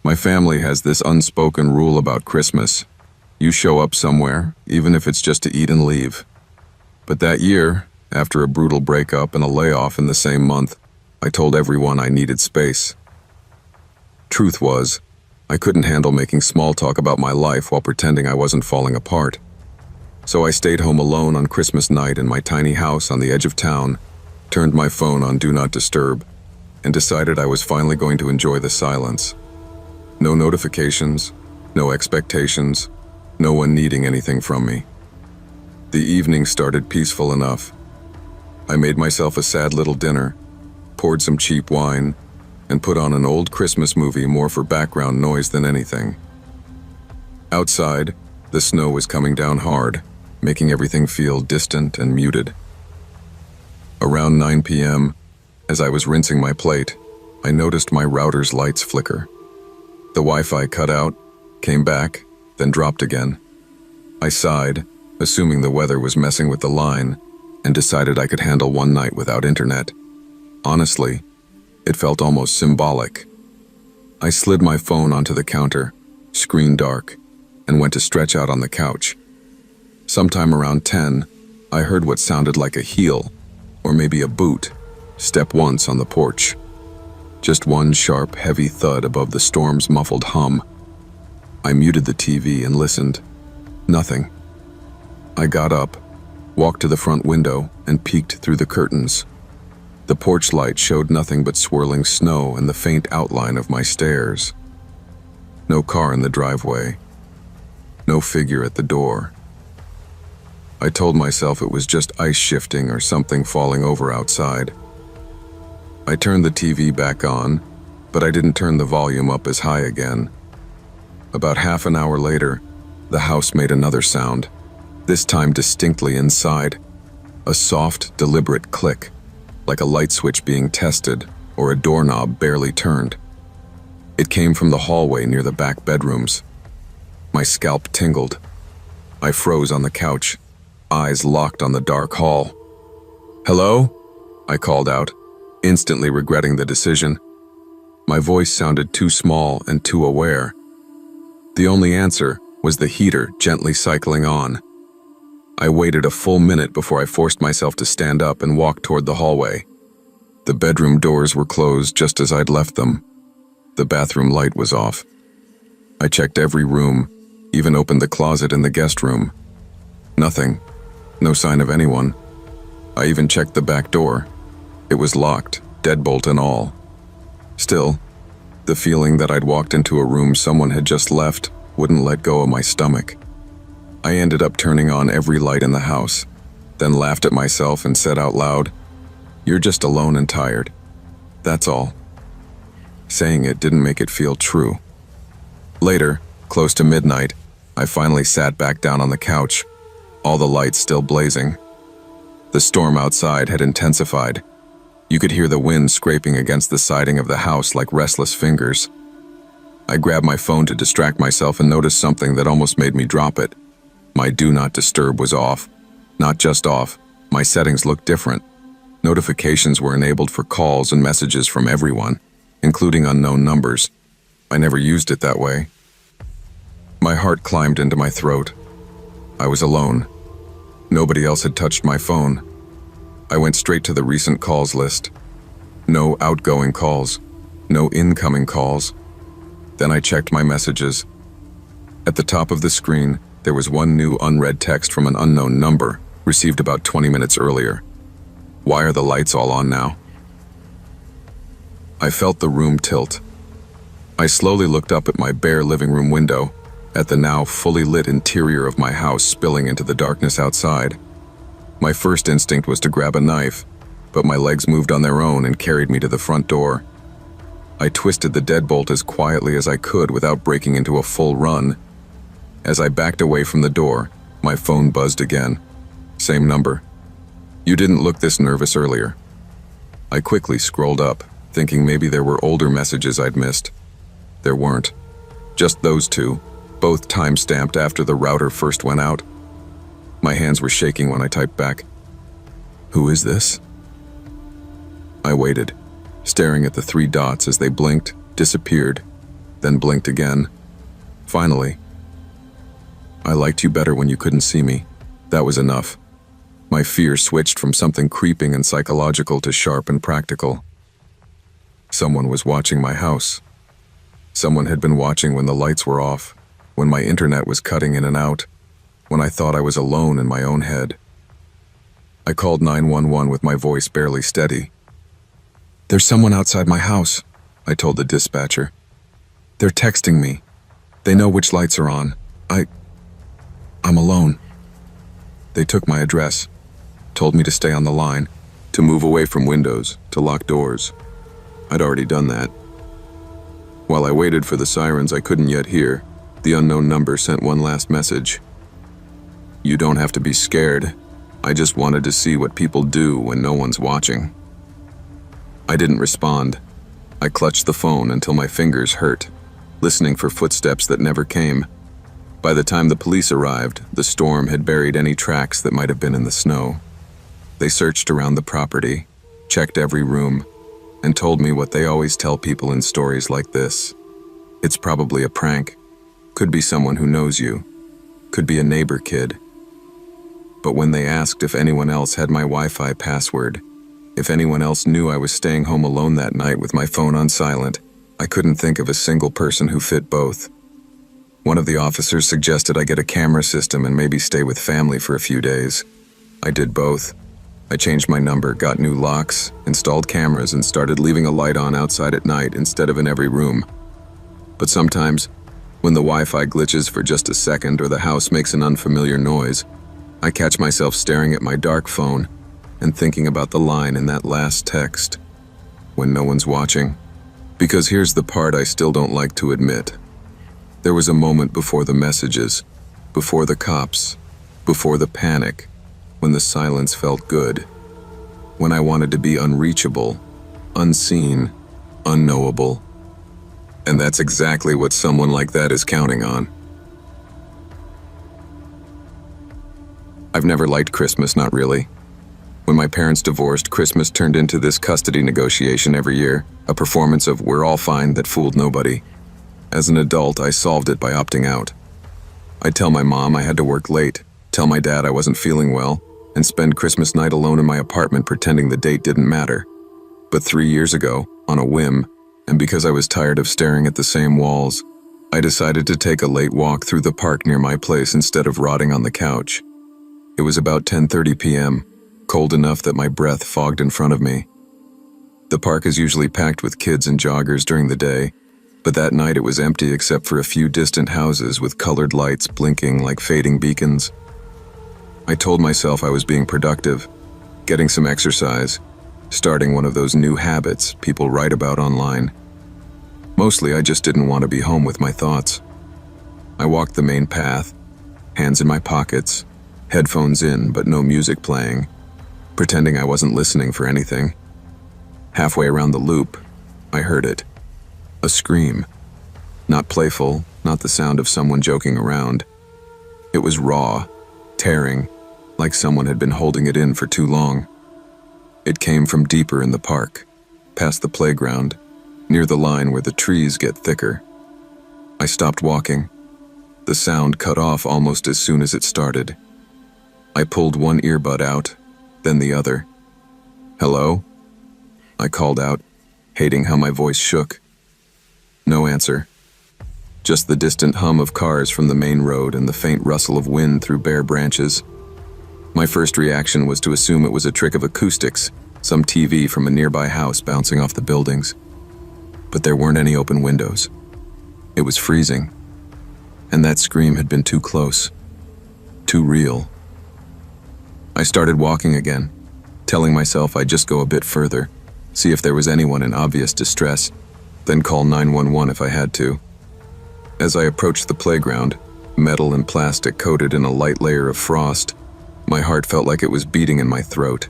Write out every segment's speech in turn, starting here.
My family has this unspoken rule about Christmas. You show up somewhere, even if it's just to eat and leave. But that year, after a brutal breakup and a layoff in the same month, I told everyone I needed space. Truth was, I couldn't handle making small talk about my life while pretending I wasn't falling apart. So I stayed home alone on Christmas night in my tiny house on the edge of town, turned my phone on Do Not Disturb, and decided I was finally going to enjoy the silence. No notifications, no expectations, no one needing anything from me. The evening started peaceful enough. I made myself a sad little dinner, poured some cheap wine, and put on an old Christmas movie more for background noise than anything. Outside, the snow was coming down hard, making everything feel distant and muted. Around 9 p.m., as I was rinsing my plate, I noticed my router's lights flicker. The Wi-Fi cut out, came back, then dropped again. I sighed, assuming the weather was messing with the line, and decided I could handle one night without internet. Honestly, it felt almost symbolic. I slid my phone onto the counter, screen dark, and went to stretch out on the couch. Sometime around 10, I heard what sounded like a heel, or maybe a boot, step once on the porch. Just one sharp, heavy thud above the storm's muffled hum. I muted the TV and listened. Nothing. I got up, walked to the front window, and peeked through the curtains. The porch light showed nothing but swirling snow and the faint outline of my stairs. No car in the driveway. No figure at the door. I told myself it was just ice shifting or something falling over outside. I turned the TV back on, but I didn't turn the volume up as high again. About half an hour later, the house made another sound, this time distinctly inside. A soft, deliberate click, like a light switch being tested or a doorknob barely turned. It came from the hallway near the back bedrooms. My scalp tingled. I froze on the couch, eyes locked on the dark hall. "Hello?" I called out, instantly regretting the decision. My voice sounded too small and too aware. The only answer was the heater gently cycling on. I waited a full minute before I forced myself to stand up and walk toward the hallway. The bedroom doors were closed just as I'd left them. The bathroom light was off. I checked every room, even opened the closet in the guest room. Nothing. No sign of anyone. I even checked the back door. It was locked, deadbolt and all. Still, the feeling that I'd walked into a room someone had just left wouldn't let go of my stomach. I ended up turning on every light in the house, then laughed at myself and said out loud, "You're just alone and tired. That's all." Saying it didn't make it feel true. Later, close to midnight, I finally sat back down on the couch, all the lights still blazing. The storm outside had intensified. You could hear the wind scraping against the siding of the house like restless fingers. I grabbed my phone to distract myself and noticed something that almost made me drop it. My Do Not Disturb was off. Not just off, my settings looked different. Notifications were enabled for calls and messages from everyone, including unknown numbers. I never used it that way. My heart climbed into my throat. I was alone. Nobody else had touched my phone. I went straight to the recent calls list. No outgoing calls. No incoming calls. Then I checked my messages. At the top of the screen, there was one new unread text from an unknown number, received about 20 minutes earlier. Why are the lights all on now? I felt the room tilt. I slowly looked up at my bare living room window, at the now fully lit interior of my house spilling into the darkness outside. My first instinct was to grab a knife, but my legs moved on their own and carried me to the front door. I twisted the deadbolt as quietly as I could without breaking into a full run. As I backed away from the door, my phone buzzed again. Same number. "You didn't look this nervous earlier." I quickly scrolled up, thinking maybe there were older messages I'd missed. There weren't. Just those two, both time-stamped after the router first went out. My hands were shaking when I typed back, "Who is this?" I waited, staring at the three dots as they blinked, disappeared, then blinked again. Finally. I liked you better when you couldn't see me. That was enough. My fear switched from something creeping and psychological to sharp and practical. Someone was watching my house. Someone had been watching when the lights were off, when my internet was cutting in and out, when I thought I was alone in my own head. I called 911 with my voice barely steady. "There's someone outside my house," I told the dispatcher. "They're texting me. They know which lights are on. I'm alone." They took my address, told me to stay on the line, to move away from windows, to lock doors. I'd already done that. While I waited for the sirens I couldn't yet hear, the unknown number sent one last message. "You don't have to be scared. I just wanted to see what people do when no one's watching." I didn't respond. I clutched the phone until my fingers hurt, listening for footsteps that never came. By the time the police arrived, the storm had buried any tracks that might have been in the snow. They searched around the property, checked every room, and told me what they always tell people in stories like this. It's probably a prank. Could be someone who knows you. Could be a neighbor kid. But when they asked if anyone else had my Wi-Fi password, if anyone else knew I was staying home alone that night with my phone on silent, I couldn't think of a single person who fit both. One of the officers suggested I get a camera system and maybe stay with family for a few days. I did both. I changed my number, got new locks, installed cameras, and started leaving a light on outside at night instead of in every room. But sometimes, when the Wi-Fi glitches for just a second or the house makes an unfamiliar noise, I catch myself staring at my dark phone and thinking about the line in that last text, "When no one's watching." Because here's the part I still don't like to admit. There was a moment before the messages, before the cops, before the panic, when the silence felt good, when I wanted to be unreachable, unseen, unknowable. And that's exactly what someone like that is counting on. I've never liked Christmas, not really. When my parents divorced, Christmas turned into this custody negotiation every year, a performance of "we're all fine" that fooled nobody. As an adult, I solved it by opting out. I'd tell my mom I had to work late, tell my dad I wasn't feeling well, and spend Christmas night alone in my apartment pretending the date didn't matter. But 3 years ago, on a whim, and because I was tired of staring at the same walls, I decided to take a late walk through the park near my place instead of rotting on the couch. It was about 10:30 p.m., cold enough that my breath fogged in front of me. The park is usually packed with kids and joggers during the day, but that night it was empty except for a few distant houses with colored lights blinking like fading beacons. I told myself I was being productive, getting some exercise, starting one of those new habits people write about online. Mostly I just didn't want to be home with my thoughts. I walked the main path, hands in my pockets, headphones in but no music playing, pretending I wasn't listening for anything. Halfway around the loop, I heard it. A scream. Not playful, not the sound of someone joking around. It was raw, tearing, like someone had been holding it in for too long. It came from deeper in the park, past the playground, near the line where the trees get thicker. I stopped walking. The sound cut off almost as soon as it started. I pulled one earbud out, then the other. "Hello?" I called out, hating how my voice shook. No answer. Just the distant hum of cars from the main road and the faint rustle of wind through bare branches. My first reaction was to assume it was a trick of acoustics, some TV from a nearby house bouncing off the buildings. But there weren't any open windows. It was freezing. And that scream had been too close. Too real. I started walking again, telling myself I'd just go a bit further, see if there was anyone in obvious distress, then call 911 if I had to. As I approached the playground, metal and plastic coated in a light layer of frost, my heart felt like it was beating in my throat.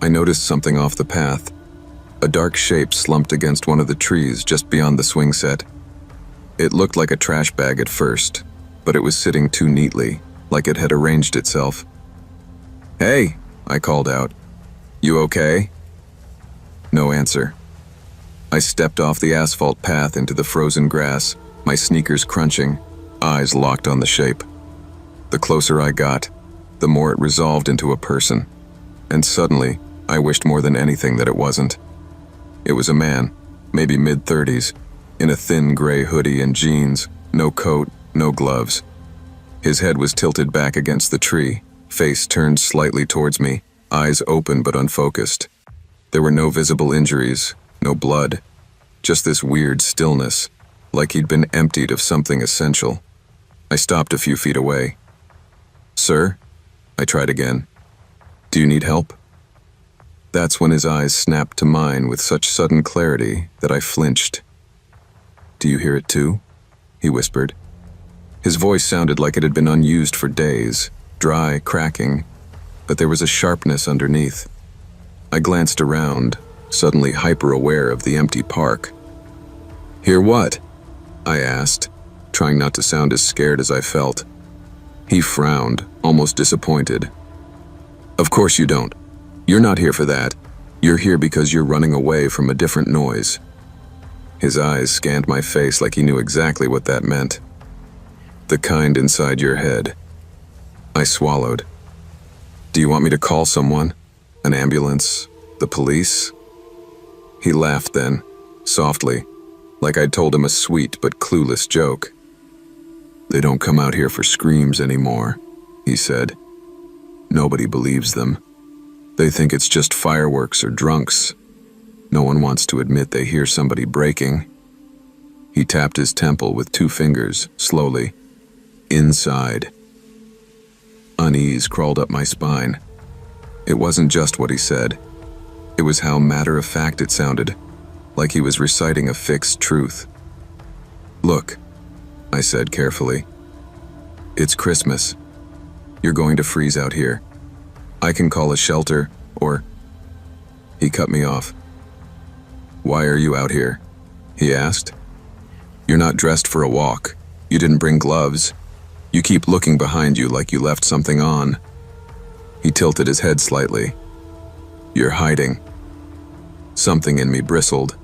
I noticed something off the path. A dark shape slumped against one of the trees just beyond the swing set. It looked like a trash bag at first, but it was sitting too neatly, like it had arranged itself. "Hey," I called out. "You okay?" No answer. I stepped off the asphalt path into the frozen grass, my sneakers crunching, eyes locked on the shape. The closer I got, the more it resolved into a person. And suddenly, I wished more than anything that it wasn't. It was a man, maybe mid-30s, in a thin gray hoodie and jeans, no coat, no gloves. His head was tilted back against the tree, face turned slightly towards me, eyes open but unfocused. There were no visible injuries, no blood, just this weird stillness, like he'd been emptied of something essential. I stopped a few feet away. "Sir?" I tried again. "Do you need help?" That's when his eyes snapped to mine with such sudden clarity that I flinched. "Do you hear it too?" he whispered. His voice sounded like it had been unused for days, dry, cracking, but there was a sharpness underneath. I glanced around, suddenly hyper-aware of the empty park. "Hear what?" I asked, trying not to sound as scared as I felt. He frowned, almost disappointed. "Of course you don't. You're not here for that. You're here because you're running away from a different noise." His eyes scanned my face like he knew exactly what that meant. "The kind inside your head." I swallowed. "Do you want me to call someone? An ambulance? The police?" He laughed then, softly, like I'd told him a sweet but clueless joke. "They don't come out here for screams anymore," he said. "Nobody believes them. They think it's just fireworks or drunks. No one wants to admit they hear somebody breaking." He tapped his temple with 2 fingers, slowly. "Inside." Unease crawled up my spine. It wasn't just what he said. It was how matter-of-fact it sounded, like he was reciting a fixed truth. "Look," I said carefully. "It's Christmas. You're going to freeze out here. I can call a shelter, or—" He cut me off. "Why are you out here?" he asked. "You're not dressed for a walk. You didn't bring gloves. You keep looking behind you like you left something on." He tilted his head slightly. "You're hiding." Something in me bristled.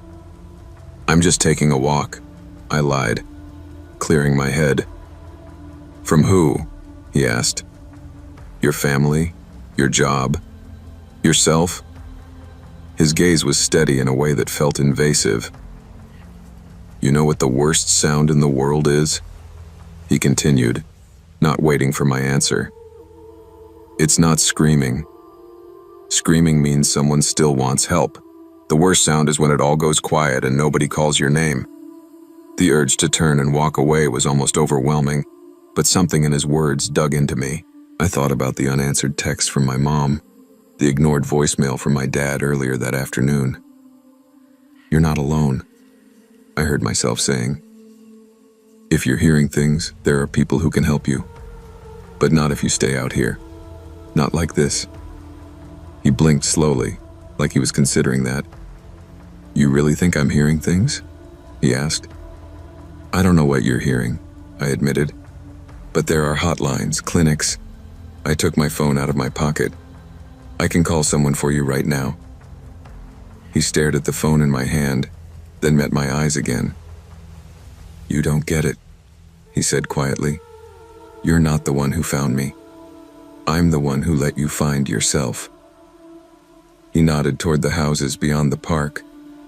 "I'm just taking a walk," I lied, clearing my head. "From who?" he asked. "Your family? Your job? Yourself?" His gaze was steady in a way that felt invasive. "You know what the worst sound in the world is?" he continued, not waiting for my answer. "It's not screaming. Screaming means someone still wants help. The worst sound is when it all goes quiet and nobody calls your name." The urge to turn and walk away was almost overwhelming, but something in his words dug into me. I thought about the unanswered text from my mom, the ignored voicemail from my dad earlier that afternoon. "You're not alone," I heard myself saying. "If you're hearing things, there are people who can help you. But not if you stay out here. Not like this." He blinked slowly, like he was considering that. "You really think I'm hearing things?" he asked. "I don't know what you're hearing," I admitted. "But there are hotlines, clinics." I took my phone out of my pocket. "I can call someone for you right now." He stared at the phone in my hand, then met my eyes again. "You don't get it," he said quietly. "You're not the one who found me. I'm the one who let you find yourself." He nodded toward the houses beyond the park,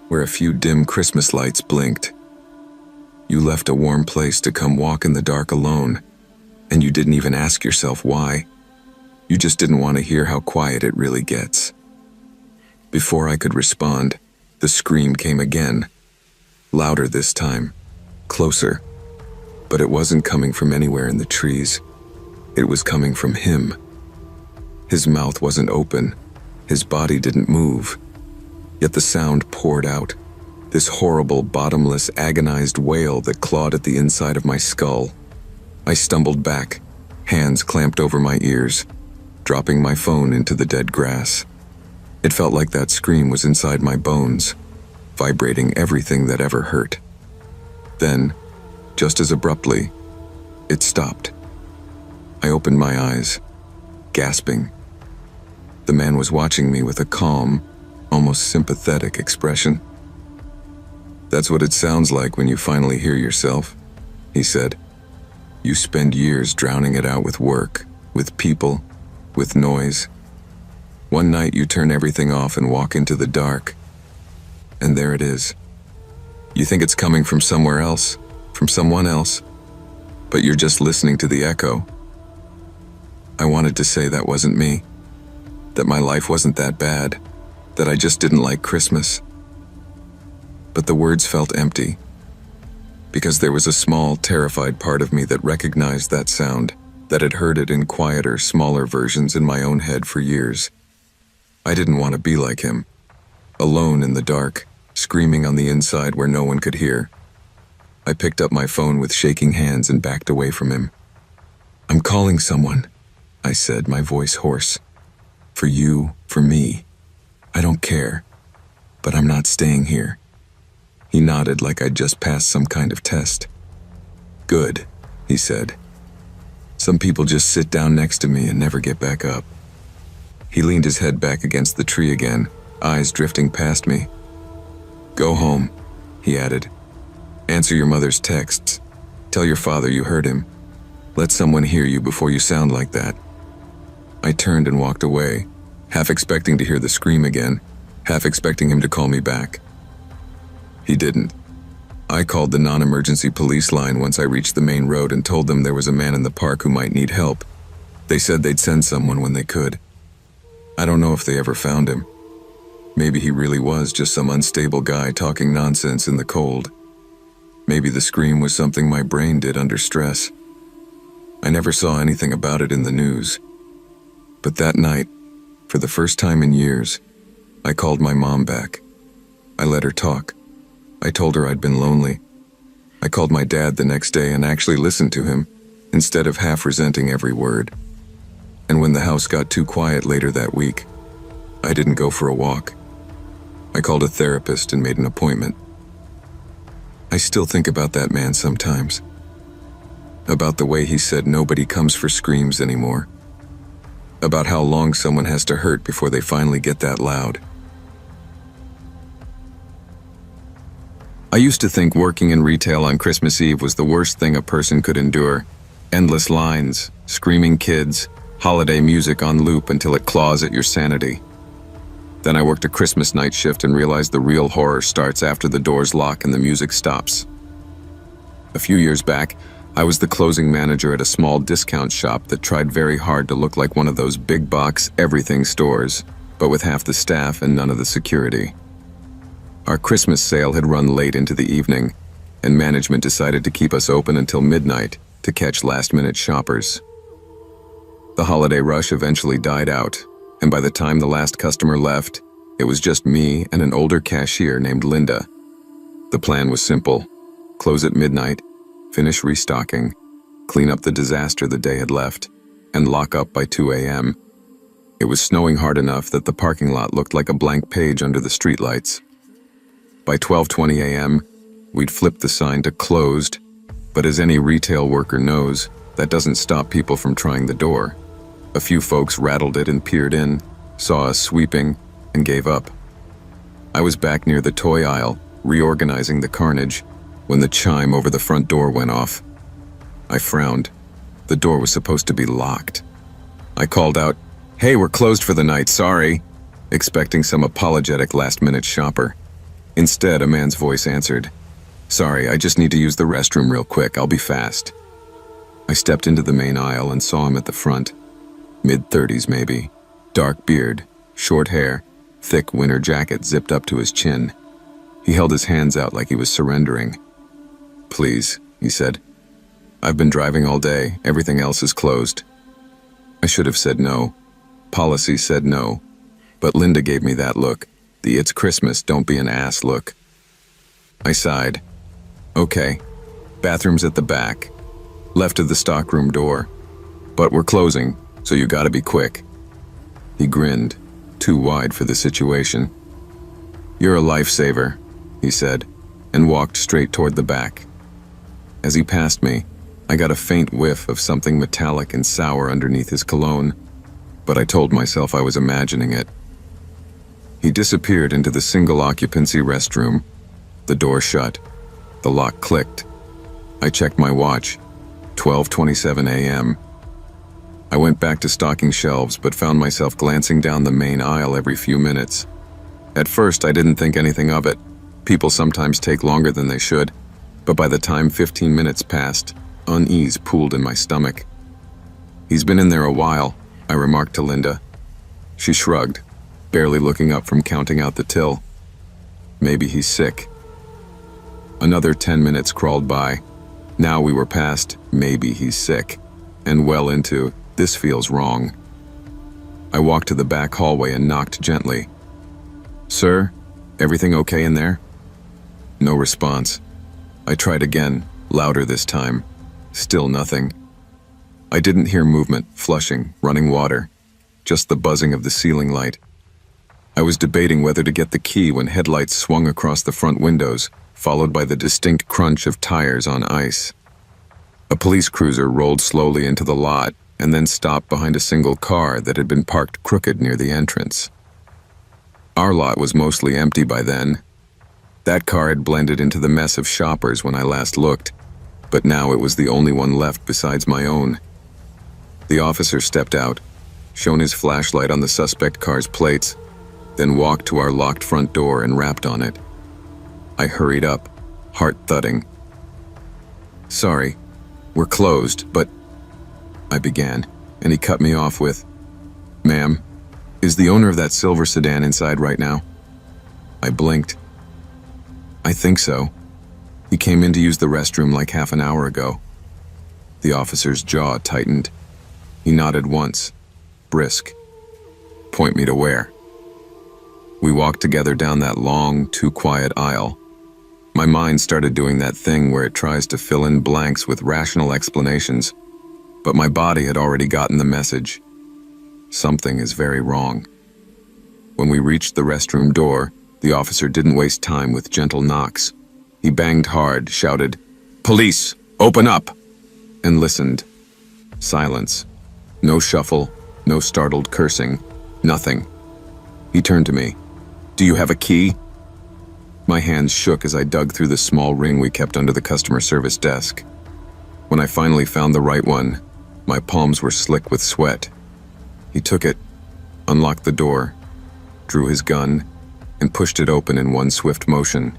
where a few dim Christmas lights blinked. "You left a warm place to come walk in the dark alone, and you didn't even ask yourself why. You just didn't want to hear how quiet it really gets." Before I could respond, the scream came again. Louder this time, closer. But it wasn't coming from anywhere in the trees. It was coming from him. His mouth wasn't open. His body didn't move. Yet the sound poured out, this horrible, bottomless, agonized wail that clawed at the inside of my skull. I stumbled back, hands clamped over my ears, dropping my phone into the dead grass. It felt like that scream was inside my bones, vibrating everything that ever hurt. Then, just as abruptly, it stopped. I opened my eyes, gasping. The man was watching me with a calm, almost sympathetic expression. That's what it sounds like when you finally hear yourself, he said. You spend years drowning it out with work, with people, with noise. One night you turn everything off and walk into the dark, and there it is. You think it's coming from somewhere else, from someone else, but you're just listening to the echo. I wanted to say that wasn't me, that my life wasn't that bad, that I just didn't like Christmas. But the words felt empty, because there was a small, terrified part of me that recognized that sound, that had heard it in quieter, smaller versions in my own head for years. I didn't want to be like him, alone in the dark, screaming on the inside where no one could hear. I picked up my phone with shaking hands and backed away from him. I'm calling someone, I said, my voice hoarse. For you, for me. I don't care, but I'm not staying here. He nodded like I'd just passed some kind of test. Good, he said. Some people just sit down next to me and never get back up. He leaned his head back against the tree again, eyes drifting past me. Go home, he added. Answer your mother's texts. Tell your father you heard him. Let someone hear you before you sound like that. I turned and walked away, half expecting to hear the scream again, half expecting him to call me back. He didn't. I called the non-emergency police line once I reached the main road and told them there was a man in the park who might need help. They said they'd send someone when they could. I don't know if they ever found him. Maybe he really was just some unstable guy talking nonsense in the cold. Maybe the scream was something my brain did under stress. I never saw anything about it in the news. But that night, for the first time in years, I called my mom back. I let her talk. I told her I'd been lonely. I called my dad the next day and actually listened to him, instead of half resenting every word. And when the house got too quiet later that week, I didn't go for a walk. I called a therapist and made an appointment. I still think about that man sometimes. About the way he said nobody comes for screams anymore. About how long someone has to hurt before they finally get that loud. I used to think working in retail on Christmas Eve was the worst thing a person could endure. Endless lines, screaming kids, holiday music on loop until it claws at your sanity. Then I worked a Christmas night shift and realized the real horror starts after the doors lock and the music stops. A few years back, I was the closing manager at a small discount shop that tried very hard to look like one of those big box everything stores, but with half the staff and none of the security. Our Christmas sale had run late into the evening, and management decided to keep us open until midnight to catch last-minute shoppers. The holiday rush eventually died out, and by the time the last customer left, it was just me and an older cashier named Linda. The plan was simple: close at midnight, finish restocking, clean up the disaster the day had left, and lock up by 2 a.m. It was snowing hard enough that the parking lot looked like a blank page under the streetlights. By 12:20 a.m., we'd flipped the sign to closed, but as any retail worker knows, that doesn't stop people from trying the door. A few folks rattled it and peered in, saw us sweeping, and gave up. I was back near the toy aisle, reorganizing the carnage, when the chime over the front door went off. I frowned. The door was supposed to be locked. I called out, "Hey, we're closed for the night, sorry," expecting some apologetic last-minute shopper. Instead, a man's voice answered, "Sorry, I just need to use the restroom real quick, I'll be fast." I stepped into the main aisle and saw him at the front. Mid-30s maybe, dark beard, short hair, thick winter jacket zipped up to his chin. He held his hands out like he was surrendering. "Please," he said. "I've been driving all day, everything else is closed." I should have said no. Policy said no. But Linda gave me that look, the "it's Christmas, don't be an ass" look. I sighed. "Okay, bathroom's at the back, left of the stockroom door. But we're closing, so you gotta be quick." He grinned, too wide for the situation. "You're a lifesaver," he said, and walked straight toward the back. As he passed me, I got a faint whiff of something metallic and sour underneath his cologne, but I told myself I was imagining it. He disappeared into the single-occupancy restroom, The door shut. The lock clicked. I checked my watch. 12:27 a.m. I went back to stocking shelves, but found myself glancing down the main aisle every few minutes. At first, I didn't think anything of it. People sometimes take longer than they should, but by the time 15 minutes passed, unease pooled in my stomach. "He's been in there a while," I remarked to Linda. She shrugged, barely looking up from counting out the till. "Maybe he's sick." Another 10 minutes crawled by. Now we were past "maybe he's sick" and well into "this feels wrong." I walked to the back hallway and knocked gently. "Sir, everything okay in there?" No response. I tried again, louder this time. Still nothing. I didn't hear movement, flushing, running water, just the buzzing of the ceiling light. I was debating whether to get the key when headlights swung across the front windows, followed by the distinct crunch of tires on ice. A police cruiser rolled slowly into the lot and then stopped behind a single car that had been parked crooked near the entrance. Our lot was mostly empty by then. That car had blended into the mess of shoppers when I last looked, but now it was the only one left besides my own. The officer stepped out, shone his flashlight on the suspect car's plates, then walked to our locked front door and rapped on it. I hurried up, heart thudding. "Sorry, we're closed, but—" I began, and he cut me off with, "Ma'am, is the owner of that silver sedan inside right now?" I blinked. "I think so. He came in to use the restroom like half an hour ago." The officer's jaw tightened. He nodded once, brisk. "Point me to where?" We walked together down that long, too quiet aisle. My mind started doing that thing where it tries to fill in blanks with rational explanations, but my body had already gotten the message. Something is very wrong. When we reached the restroom door, the officer didn't waste time with gentle knocks. He banged hard, shouted, "Police, open up!" and listened. Silence. No shuffle, no startled cursing, nothing. He turned to me. "Do you have a key?" My hands shook as I dug through the small ring we kept under the customer service desk. When I finally found the right one, my palms were slick with sweat. He took it, unlocked the door, drew his gun, and pushed it open in one swift motion.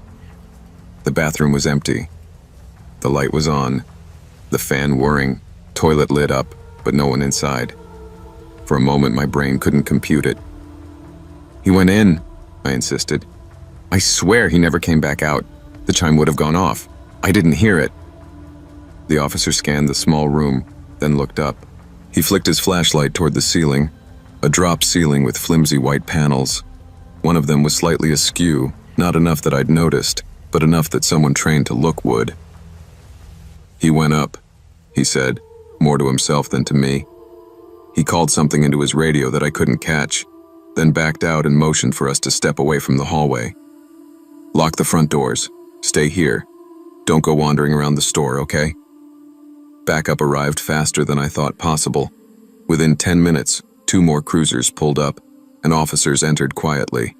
The bathroom was empty. The light was on, the fan whirring, toilet lit up, but no one inside. For a moment, my brain couldn't compute it. "He went in," I insisted. "I swear he never came back out. The chime would have gone off. I didn't hear it." The officer scanned the small room, then looked up. He flicked his flashlight toward the ceiling, a drop ceiling with flimsy white panels. One of them was slightly askew, not enough that I'd noticed, but enough that someone trained to look would. "He went up," he said, more to himself than to me. He called something into his radio that I couldn't catch, then backed out and motioned for us to step away from the hallway. "Lock the front doors. Stay here. Don't go wandering around the store, okay?" Backup arrived faster than I thought possible. Within 10 minutes, 2 more cruisers pulled up, and officers entered quietly.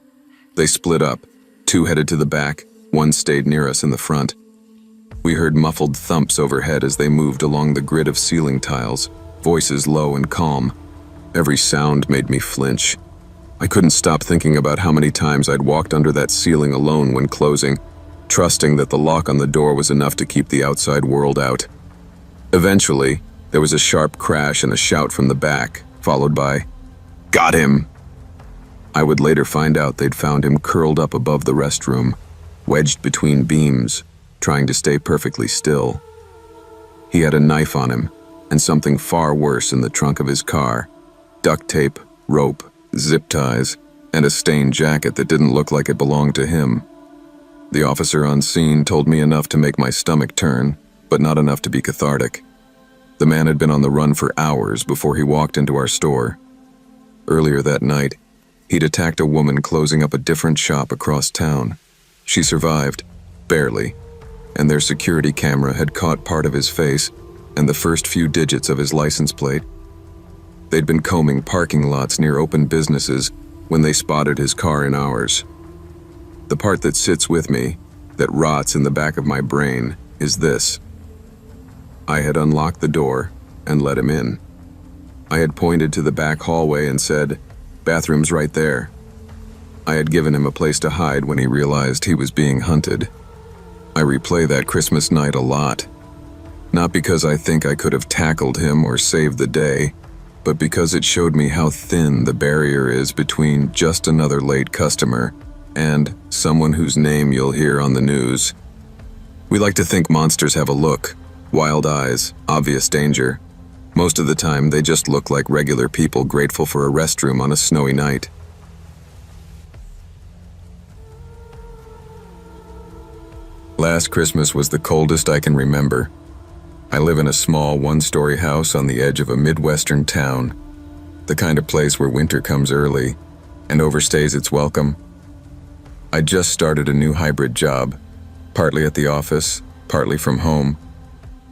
They split up. 2 headed to the back, 1 stayed near us in the front. We heard muffled thumps overhead as they moved along the grid of ceiling tiles, voices low and calm. Every sound made me flinch. I couldn't stop thinking about how many times I'd walked under that ceiling alone when closing, trusting that the lock on the door was enough to keep the outside world out. Eventually, there was a sharp crash and a shout from the back, followed by, "Got him!" I would later find out they'd found him curled up above the restroom, wedged between beams, trying to stay perfectly still. He had a knife on him, and something far worse in the trunk of his car: duct tape, rope, zip ties, and a stained jacket that didn't look like it belonged to him. The officer on scene told me enough to make my stomach turn, but not enough to be cathartic. The man had been on the run for hours before he walked into our store. Earlier that night, he'd attacked a woman closing up a different shop across town. She survived, barely, and their security camera had caught part of his face and the first few digits of his license plate. They'd been combing parking lots near open businesses when they spotted his car in ours. The part that sits with me, that rots in the back of my brain is this. I had unlocked the door and let him in. I had pointed to the back hallway and said, "Bathroom's right there." I had given him a place to hide when he realized he was being hunted. I replay that Christmas night a lot. Not because I think I could have tackled him or saved the day, but because it showed me how thin the barrier is between just another late customer and someone whose name you'll hear on the news. We like to think monsters have a look, wild eyes, obvious danger. Most of the time, they just look like regular people grateful for a restroom on a snowy night. Last Christmas was the coldest I can remember. I live in a small one-story house on the edge of a Midwestern town, the kind of place where winter comes early and overstays its welcome. I just started a new hybrid job, partly at the office, partly from home,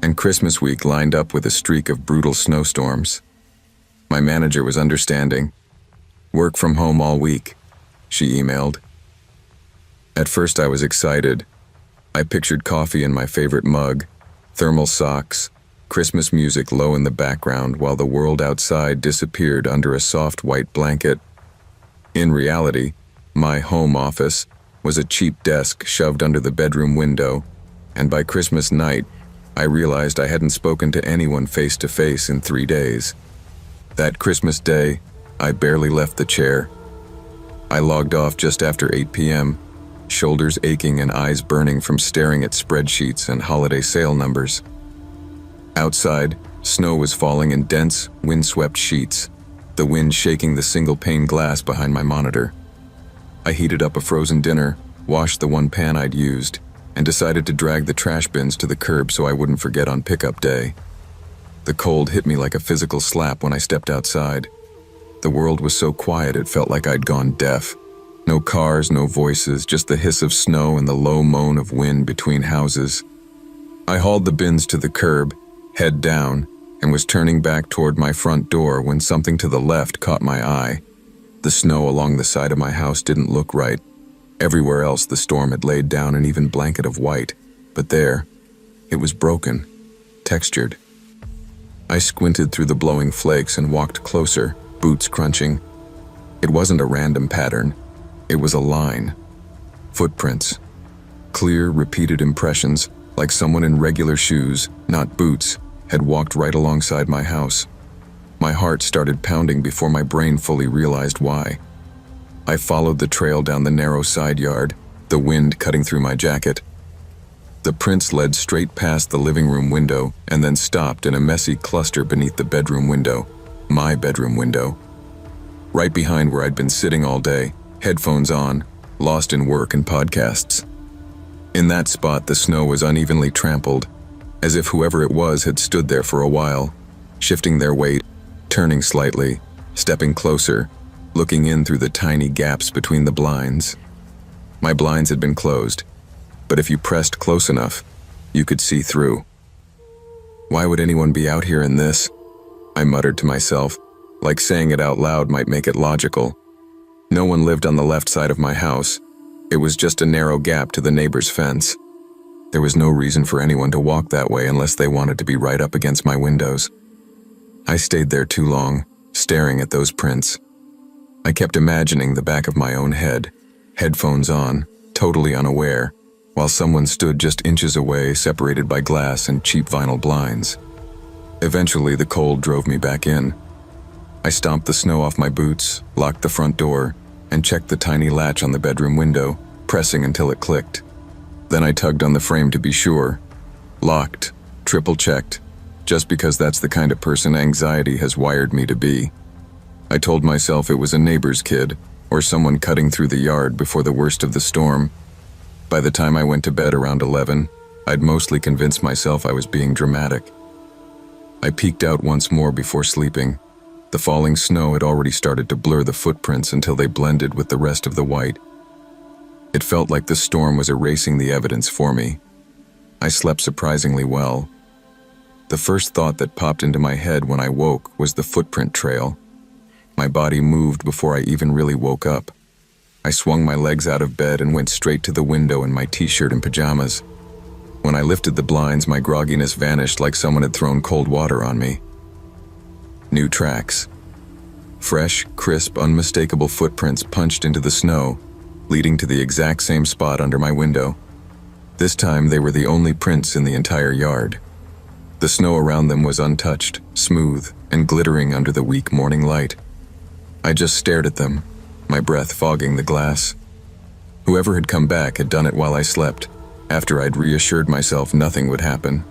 and Christmas week lined up with a streak of brutal snowstorms. My manager was understanding. "Work from home all week," she emailed. At first I was excited. I pictured coffee in my favorite mug, thermal socks, Christmas music low in the background while the world outside disappeared under a soft white blanket. In reality, my home office was a cheap desk shoved under the bedroom window, and by Christmas night, I realized I hadn't spoken to anyone face to face in 3 days. That Christmas day, I barely left the chair. I logged off just after 8 p.m., shoulders aching and eyes burning from staring at spreadsheets and holiday sale numbers. Outside, snow was falling in dense, windswept sheets, the wind shaking the single-pane glass behind my monitor. I heated up a frozen dinner, washed the one pan I'd used, and decided to drag the trash bins to the curb so I wouldn't forget on pickup day. The cold hit me like a physical slap when I stepped outside. The world was so quiet it felt like I'd gone deaf. No cars, no voices, just the hiss of snow and the low moan of wind between houses. I hauled the bins to the curb, head down, and was turning back toward my front door when something to the left caught my eye. The snow along the side of my house didn't look right. Everywhere else the storm had laid down an even blanket of white, but there, it was broken, textured. I squinted through the blowing flakes and walked closer, boots crunching. It wasn't a random pattern. It was a line. Footprints. Clear, repeated impressions, like someone in regular shoes, not boots, had walked right alongside my house. My heart started pounding before my brain fully realized why. I followed the trail down the narrow side yard, the wind cutting through my jacket. The prints led straight past the living room window and then stopped in a messy cluster beneath the bedroom window, my bedroom window. Right behind where I'd been sitting all day, headphones on, lost in work and podcasts. In that spot, the snow was unevenly trampled, as if whoever it was had stood there for a while, shifting their weight, turning slightly, stepping closer, looking in through the tiny gaps between the blinds. My blinds had been closed, but if you pressed close enough, you could see through. Why would anyone be out here in this? I muttered to myself, like saying it out loud might make it logical. No one lived on the left side of my house. It was just a narrow gap to the neighbor's fence. There was no reason for anyone to walk that way unless they wanted to be right up against my windows. I stayed there too long, staring at those prints. I kept imagining the back of my own head, headphones on, totally unaware, while someone stood just inches away, separated by glass and cheap vinyl blinds. Eventually, the cold drove me back in. I stomped the snow off my boots, locked the front door, and checked the tiny latch on the bedroom window, pressing until it clicked. Then I tugged on the frame to be sure. Locked, triple-checked, just because that's the kind of person anxiety has wired me to be. I told myself it was a neighbor's kid, or someone cutting through the yard before the worst of the storm. By the time I went to bed around 11, I'd mostly convinced myself I was being dramatic. I peeked out once more before sleeping. The falling snow had already started to blur the footprints until they blended with the rest of the white. It felt like the storm was erasing the evidence for me. I slept surprisingly well. The first thought that popped into my head when I woke was the footprint trail. My body moved before I even really woke up. I swung my legs out of bed and went straight to the window in my t-shirt and pajamas. When I lifted the blinds, my grogginess vanished like someone had thrown cold water on me. New tracks. Fresh, crisp, unmistakable footprints punched into the snow, leading to the exact same spot under my window. This time they were the only prints in the entire yard. The snow around them was untouched, smooth, and glittering under the weak morning light. I just stared at them, my breath fogging the glass. Whoever had come back had done it while I slept, after I'd reassured myself nothing would happen.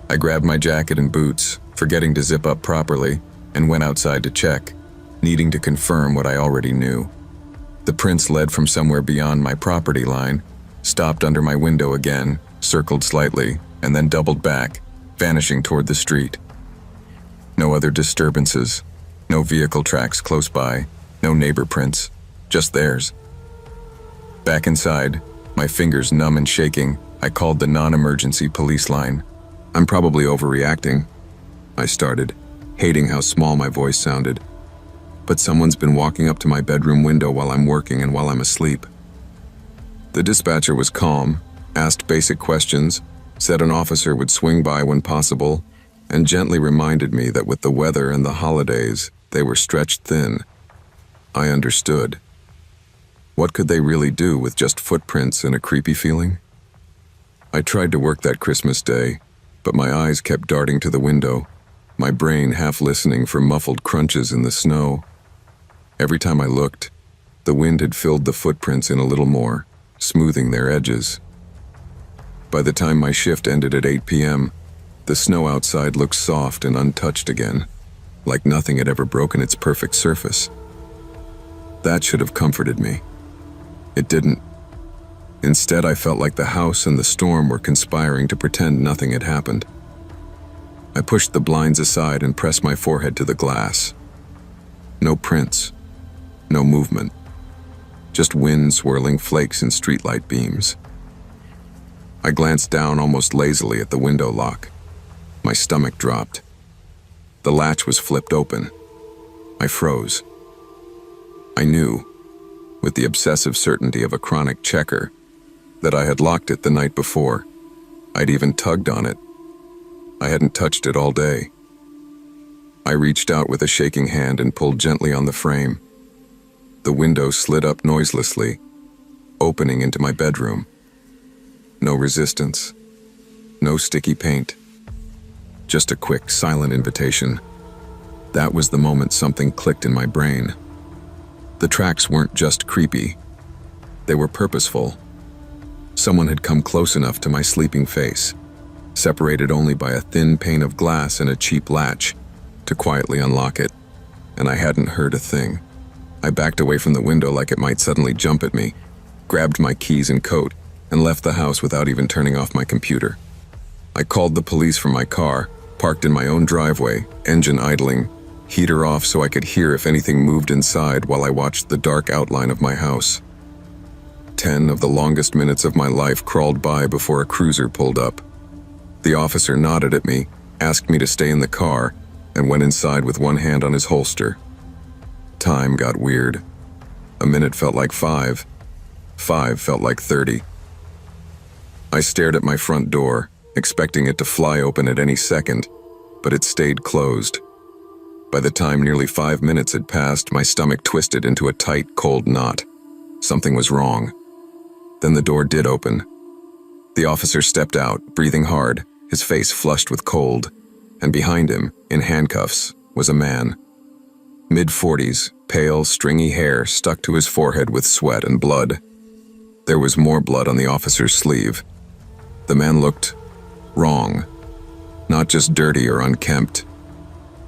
I grabbed my jacket and boots, forgetting to zip up properly, and went outside to check, needing to confirm what I already knew. The prints led from somewhere beyond my property line, stopped under my window again, circled slightly, and then doubled back, vanishing toward the street. No other disturbances, no vehicle tracks close by, no neighbor prints, just theirs. Back inside, my fingers numb and shaking, I called the non-emergency police line. "I'm probably overreacting," I started, hating how small my voice sounded. "But someone's been walking up to my bedroom window while I'm working and while I'm asleep." The dispatcher was calm, asked basic questions, said an officer would swing by when possible, and gently reminded me that with the weather and the holidays, they were stretched thin. I understood. What could they really do with just footprints and a creepy feeling? I tried to work that Christmas day, but my eyes kept darting to the window, my brain half listening for muffled crunches in the snow. Every time I looked, the wind had filled the footprints in a little more, smoothing their edges. By the time my shift ended at 8 p.m., the snow outside looked soft and untouched again, like nothing had ever broken its perfect surface. That should have comforted me. It didn't. Instead, I felt like the house and the storm were conspiring to pretend nothing had happened. I pushed the blinds aside and pressed my forehead to the glass. No prints, no movement, just wind swirling flakes in streetlight beams. I glanced down almost lazily at the window lock. My stomach dropped. The latch was flipped open. I froze. I knew, with the obsessive certainty of a chronic checker, that I had locked it the night before. I'd even tugged on it. I hadn't touched it all day. I reached out with a shaking hand and pulled gently on the frame. The window slid up noiselessly, opening into my bedroom. No resistance, no sticky paint, just a quick, silent invitation. That was the moment something clicked in my brain. The tracks weren't just creepy, they were purposeful. Someone had come close enough to my sleeping face, separated only by a thin pane of glass and a cheap latch, to quietly unlock it, and I hadn't heard a thing. I backed away from the window like it might suddenly jump at me, grabbed my keys and coat, and left the house without even turning off my computer. I called the police from my car, parked in my own driveway, engine idling, heater off so I could hear if anything moved inside while I watched the dark outline of my house. 10 of the longest minutes of my life crawled by before a cruiser pulled up. The officer nodded at me, asked me to stay in the car, and went inside with one hand on his holster. Time got weird. A minute felt like 5. 5 felt like 30. I stared at my front door, expecting it to fly open at any second, but it stayed closed. By the time nearly 5 minutes had passed, my stomach twisted into a tight, cold knot. Something was wrong. Then the door did open. The officer stepped out, breathing hard, his face flushed with cold, and behind him, in handcuffs, was a man. Mid-40s, pale, stringy hair stuck to his forehead with sweat and blood. There was more blood on the officer's sleeve. The man looked wrong, not just dirty or unkempt.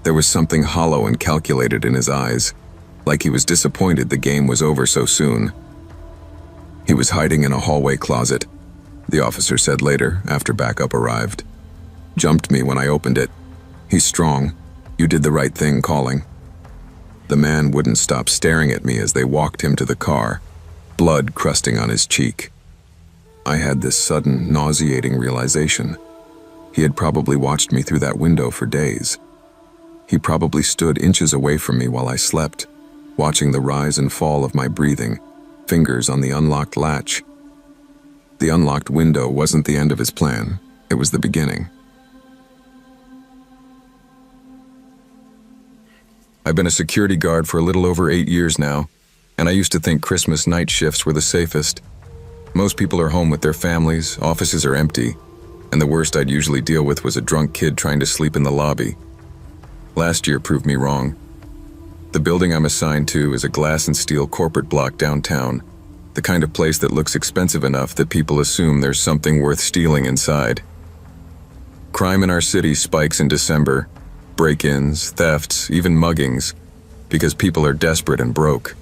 There was something hollow and calculated in his eyes, like he was disappointed the game was over so soon. He was hiding in a hallway closet, the officer said later, after backup arrived. Jumped me when I opened it. He's strong. You did the right thing calling. The man wouldn't stop staring at me as they walked him to the car, blood crusting on his cheek. I had this sudden, nauseating realization. He had probably watched me through that window for days. He probably stood inches away from me while I slept, watching the rise and fall of my breathing, fingers on the unlocked latch. The unlocked window wasn't the end of his plan, it was the beginning. I've been a security guard for a little over 8 years now, and I used to think Christmas night shifts were the safest. Most people are home with their families, offices are empty, and the worst I'd usually deal with was a drunk kid trying to sleep in the lobby. Last year proved me wrong. The building I'm assigned to is a glass and steel corporate block downtown, the kind of place that looks expensive enough that people assume there's something worth stealing inside. Crime in our city spikes in December, break-ins, thefts, even muggings, because people are desperate and broke.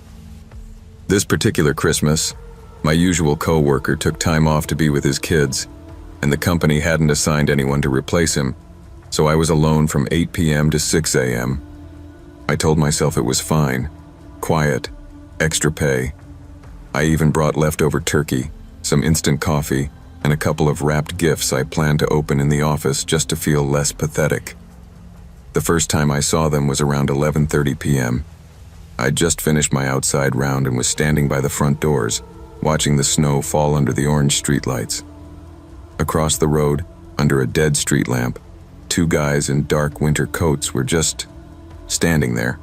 This particular Christmas, my usual co-worker took time off to be with his kids, and the company hadn't assigned anyone to replace him, so I was alone from 8 p.m. to 6 a.m. I told myself it was fine, quiet, extra pay. I even brought leftover turkey, some instant coffee, and a couple of wrapped gifts I planned to open in the office just to feel less pathetic. The first time I saw them was around 11:30 p.m. I'd just finished my outside round and was standing by the front doors, watching the snow fall under the orange streetlights. Across the road, under a dead street lamp, 2 guys in dark winter coats were just standing there.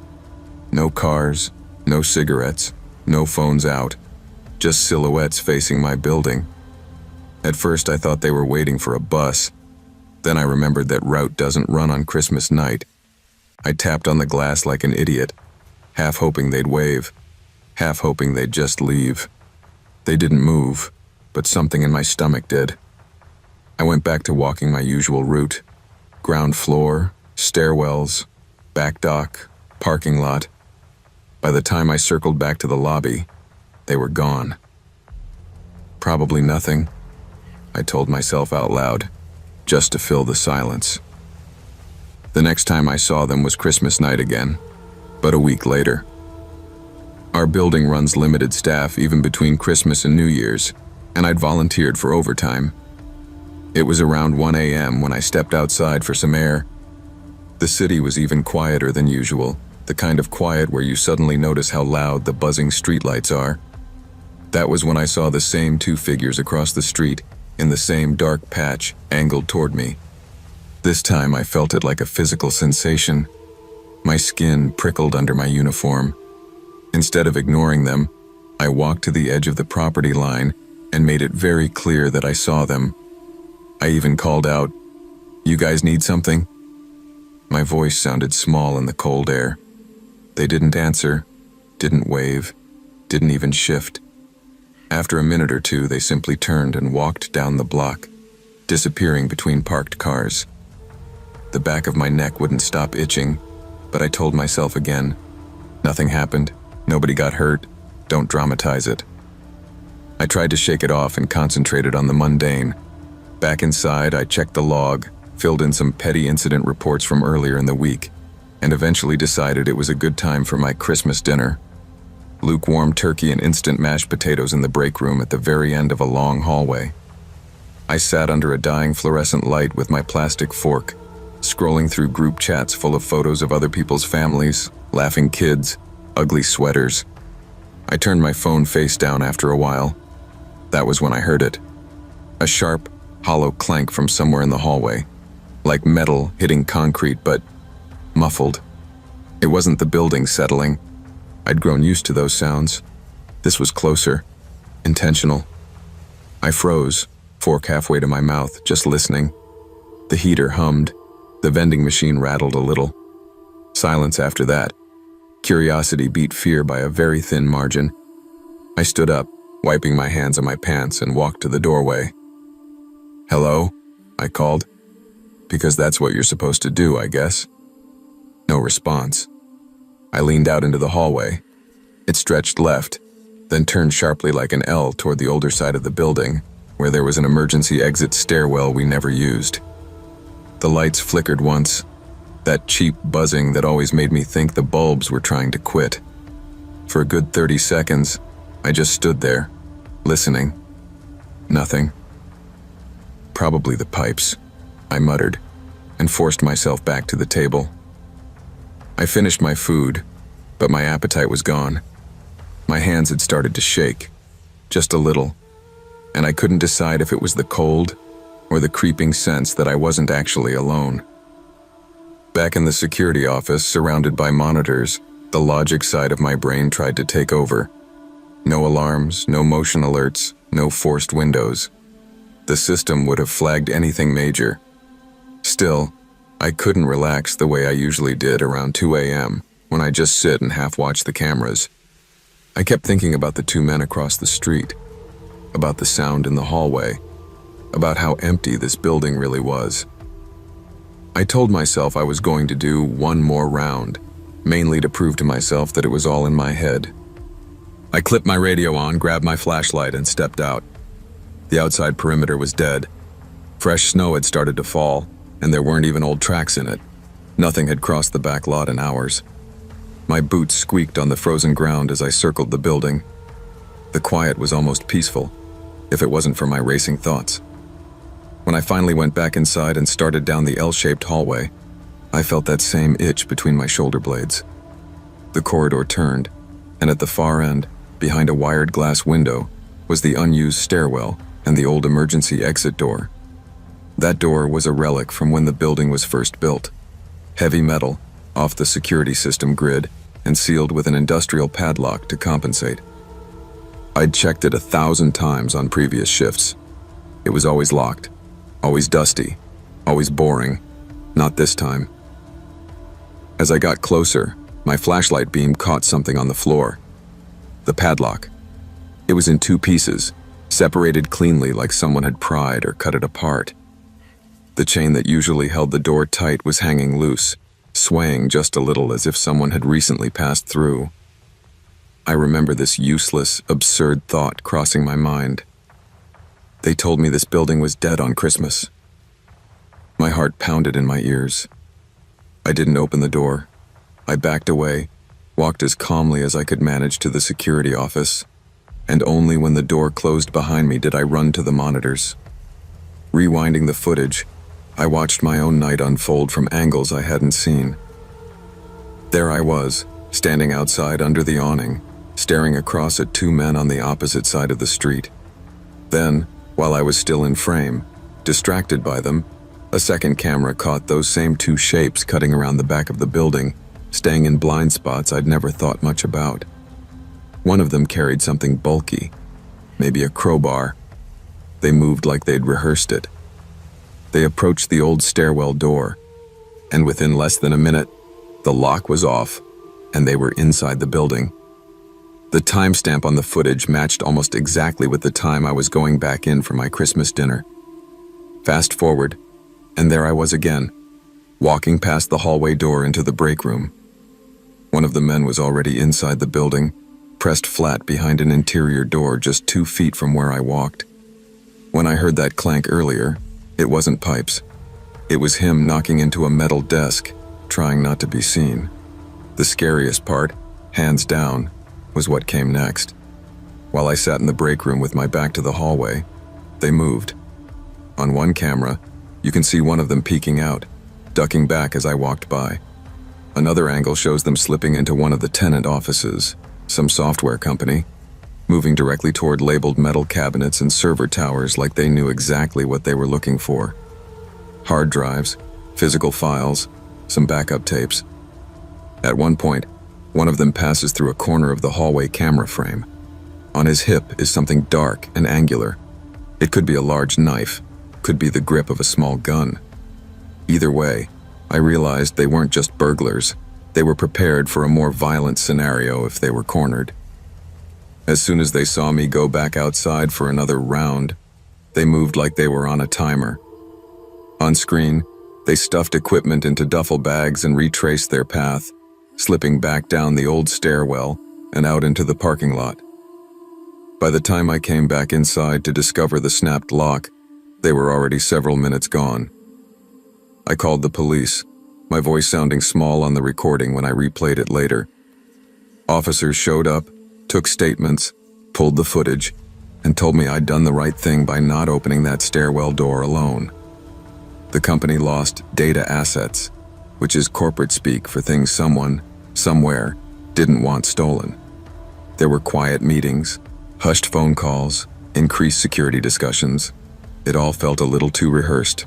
No cars, no cigarettes, no phones out, just silhouettes facing my building. At first I thought they were waiting for a bus. Then I remembered that route doesn't run on Christmas night. I tapped on the glass like an idiot, half hoping they'd wave, half hoping they'd just leave. They didn't move, but something in my stomach did. I went back to walking my usual route. Ground floor, stairwells, back dock, parking lot. By the time I circled back to the lobby, they were gone. Probably nothing, I told myself out loud, just to fill the silence. The next time I saw them was Christmas night again, but a week later. Our building runs limited staff even between Christmas and New Year's, and I'd volunteered for overtime. It was around 1 a.m. when I stepped outside for some air. The city was even quieter than usual, the kind of quiet where you suddenly notice how loud the buzzing streetlights are. That was when I saw the same 2 figures across the street, in the same dark patch, angled toward me. This time I felt it like a physical sensation. My skin prickled under my uniform. Instead of ignoring them, I walked to the edge of the property line and made it very clear that I saw them. I even called out, "You guys need something?" My voice sounded small in the cold air. They didn't answer, didn't wave, didn't even shift. After a minute or two, they simply turned and walked down the block, disappearing between parked cars. The back of my neck wouldn't stop itching, but I told myself again, nothing happened, nobody got hurt, don't dramatize it. I tried to shake it off and concentrated on the mundane. Back inside, I checked the log, filled in some petty incident reports from earlier in the week, and eventually decided it was a good time for my Christmas dinner. Lukewarm turkey and instant mashed potatoes in the break room at the very end of a long hallway. I sat under a dying fluorescent light with my plastic fork, scrolling through group chats full of photos of other people's families, laughing kids, ugly sweaters. I turned my phone face down after a while. That was when I heard it. A sharp, hollow clank from somewhere in the hallway, like metal hitting concrete, but muffled. It wasn't the building settling. I'd grown used to those sounds. This was closer, intentional. I froze, fork halfway to my mouth, just listening. The heater hummed. The vending machine rattled a little. Silence after that. Curiosity beat fear by a very thin margin. I stood up, wiping my hands on my pants, and walked to the doorway. "Hello?" I called. Because that's what you're supposed to do, I guess. No response. I leaned out into the hallway. It stretched left, then turned sharply like an L toward the older side of the building, where there was an emergency exit stairwell we never used. The lights flickered once, that cheap buzzing that always made me think the bulbs were trying to quit. For a good 30 seconds, I just stood there, listening. Nothing. Probably the pipes, I muttered, and forced myself back to the table. I finished my food, but my appetite was gone. My hands had started to shake, just a little, and I couldn't decide if it was the cold or the creeping sense that I wasn't actually alone. Back in the security office, surrounded by monitors, the logic side of my brain tried to take over. No alarms, no motion alerts, no forced windows. The system would have flagged anything major. Still, I couldn't relax the way I usually did around 2 a.m. when I just sit and half-watch the cameras. I kept thinking about the two men across the street, about the sound in the hallway, about how empty this building really was. I told myself I was going to do one more round, mainly to prove to myself that it was all in my head. I clipped my radio on, grabbed my flashlight, and stepped out. The outside perimeter was dead. Fresh snow had started to fall, and there weren't even old tracks in it. Nothing had crossed the back lot in hours. My boots squeaked on the frozen ground as I circled the building. The quiet was almost peaceful, if it wasn't for my racing thoughts. When I finally went back inside and started down the L-shaped hallway, I felt that same itch between my shoulder blades. The corridor turned, and at the far end, behind a wired glass window, was the unused stairwell and the old emergency exit door. That door was a relic from when the building was first built. Heavy metal, off the security system grid, and sealed with an industrial padlock to compensate. I'd checked it 1,000 times on previous shifts. It was always locked, always dusty, always boring. Not this time. As I got closer, my flashlight beam caught something on the floor. The padlock. It was in two pieces, separated cleanly like someone had pried or cut it apart. The chain that usually held the door tight was hanging loose, swaying just a little as if someone had recently passed through. I remember this useless, absurd thought crossing my mind. They told me this building was dead on Christmas. My heart pounded in my ears. I didn't open the door. I backed away, walked as calmly as I could manage to the security office, and only when the door closed behind me did I run to the monitors. Rewinding the footage, I watched my own night unfold from angles I hadn't seen. There I was, standing outside under the awning, staring across at two men on the opposite side of the street. Then, while I was still in frame, distracted by them, a second camera caught those same two shapes cutting around the back of the building, staying in blind spots I'd never thought much about. One of them carried something bulky, maybe a crowbar. They moved like they'd rehearsed it. They approached the old stairwell door, and within less than a minute, the lock was off, and they were inside the building. The timestamp on the footage matched almost exactly with the time I was going back in for my Christmas dinner. Fast forward, and there I was again, walking past the hallway door into the break room. One of the men was already inside the building, pressed flat behind an interior door just 2 feet from where I walked. When I heard that clank earlier, it wasn't pipes. It was him knocking into a metal desk, trying not to be seen. The scariest part, hands down, was what came next. While I sat in the break room with my back to the hallway, they moved. On one camera, you can see one of them peeking out, ducking back as I walked by. Another angle shows them slipping into one of the tenant offices, some software company, moving directly toward labeled metal cabinets and server towers like they knew exactly what they were looking for. Hard drives, physical files, some backup tapes. At one point, one of them passes through a corner of the hallway camera frame. On his hip is something dark and angular. It could be a large knife, could be the grip of a small gun. Either way, I realized they weren't just burglars. They were prepared for a more violent scenario if they were cornered. As soon as they saw me go back outside for another round, they moved like they were on a timer. On screen, they stuffed equipment into duffel bags and retraced their path, slipping back down the old stairwell and out into the parking lot. By the time I came back inside to discover the snapped lock, they were already several minutes gone. I called the police, my voice sounding small on the recording when I replayed it later. Officers showed up, took statements, pulled the footage, and told me I'd done the right thing by not opening that stairwell door alone. The company lost data assets, which is corporate speak for things someone, somewhere, didn't want stolen. There were quiet meetings, hushed phone calls, increased security discussions. It all felt a little too rehearsed,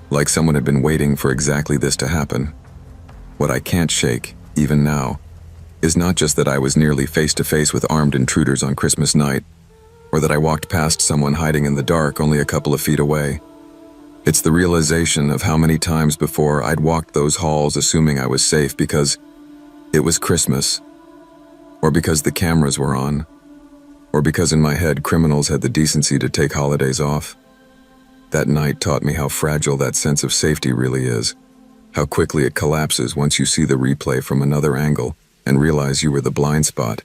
like someone had been waiting for exactly this to happen. What I can't shake, even now, is not just that I was nearly face-to-face with armed intruders on Christmas night, or that I walked past someone hiding in the dark only a couple of feet away. It's the realization of how many times before I'd walked those halls assuming I was safe because it was Christmas, or because the cameras were on, or because in my head criminals had the decency to take holidays off. That night taught me how fragile that sense of safety really is, how quickly it collapses once you see the replay from another angle and realize you were the blind spot.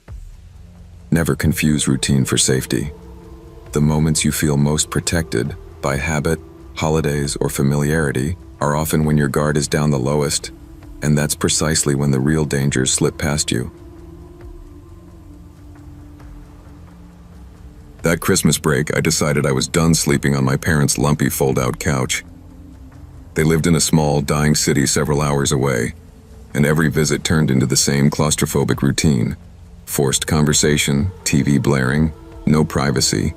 Never confuse routine for safety. The moments you feel most protected by habit, holidays, or familiarity are often when your guard is down the lowest, and that's precisely when the real dangers slip past you. That Christmas break, I decided I was done sleeping on my parents' lumpy fold-out couch. They lived in a small, dying city several hours away, and every visit turned into the same claustrophobic routine. Forced conversation, TV blaring, no privacy,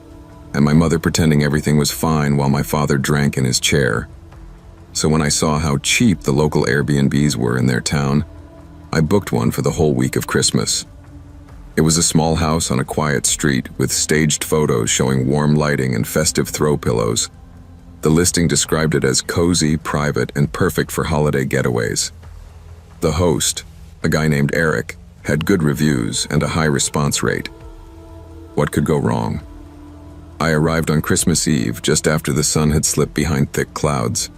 and my mother pretending everything was fine while my father drank in his chair. So when I saw how cheap the local Airbnbs were in their town, I booked one for the whole week of Christmas. It was a small house on a quiet street with staged photos showing warm lighting and festive throw pillows. The listing described it as cozy, private, and perfect for holiday getaways. The host, a guy named Eric, had good reviews and a high response rate. What could go wrong? I arrived on Christmas Eve just after the sun had slipped behind thick clouds.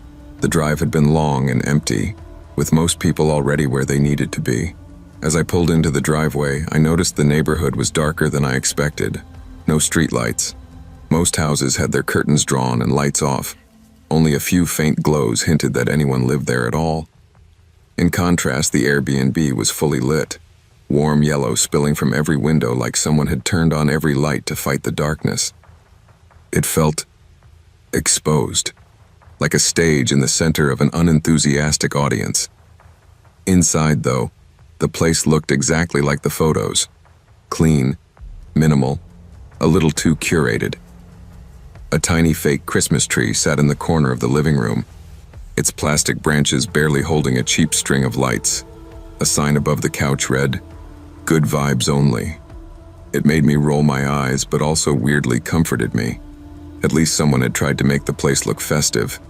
The drive had been long and empty, with most people already where they needed to be. As I pulled into the driveway, I noticed the neighborhood was darker than I expected. No streetlights. Most houses had their curtains drawn and lights off. Only a few faint glows hinted that anyone lived there at all. In contrast, the Airbnb was fully lit, warm yellow spilling from every window like someone had turned on every light to fight the darkness. It felt exposed, like a stage in the center of an unenthusiastic audience. Inside, though, the place looked exactly like the photos. Clean, minimal, a little too curated. A tiny fake Christmas tree sat in the corner of the living room, its plastic branches barely holding a cheap string of lights. A sign above the couch read, "Good vibes only." It made me roll my eyes, but also weirdly comforted me. At least someone had tried to make the place look festive.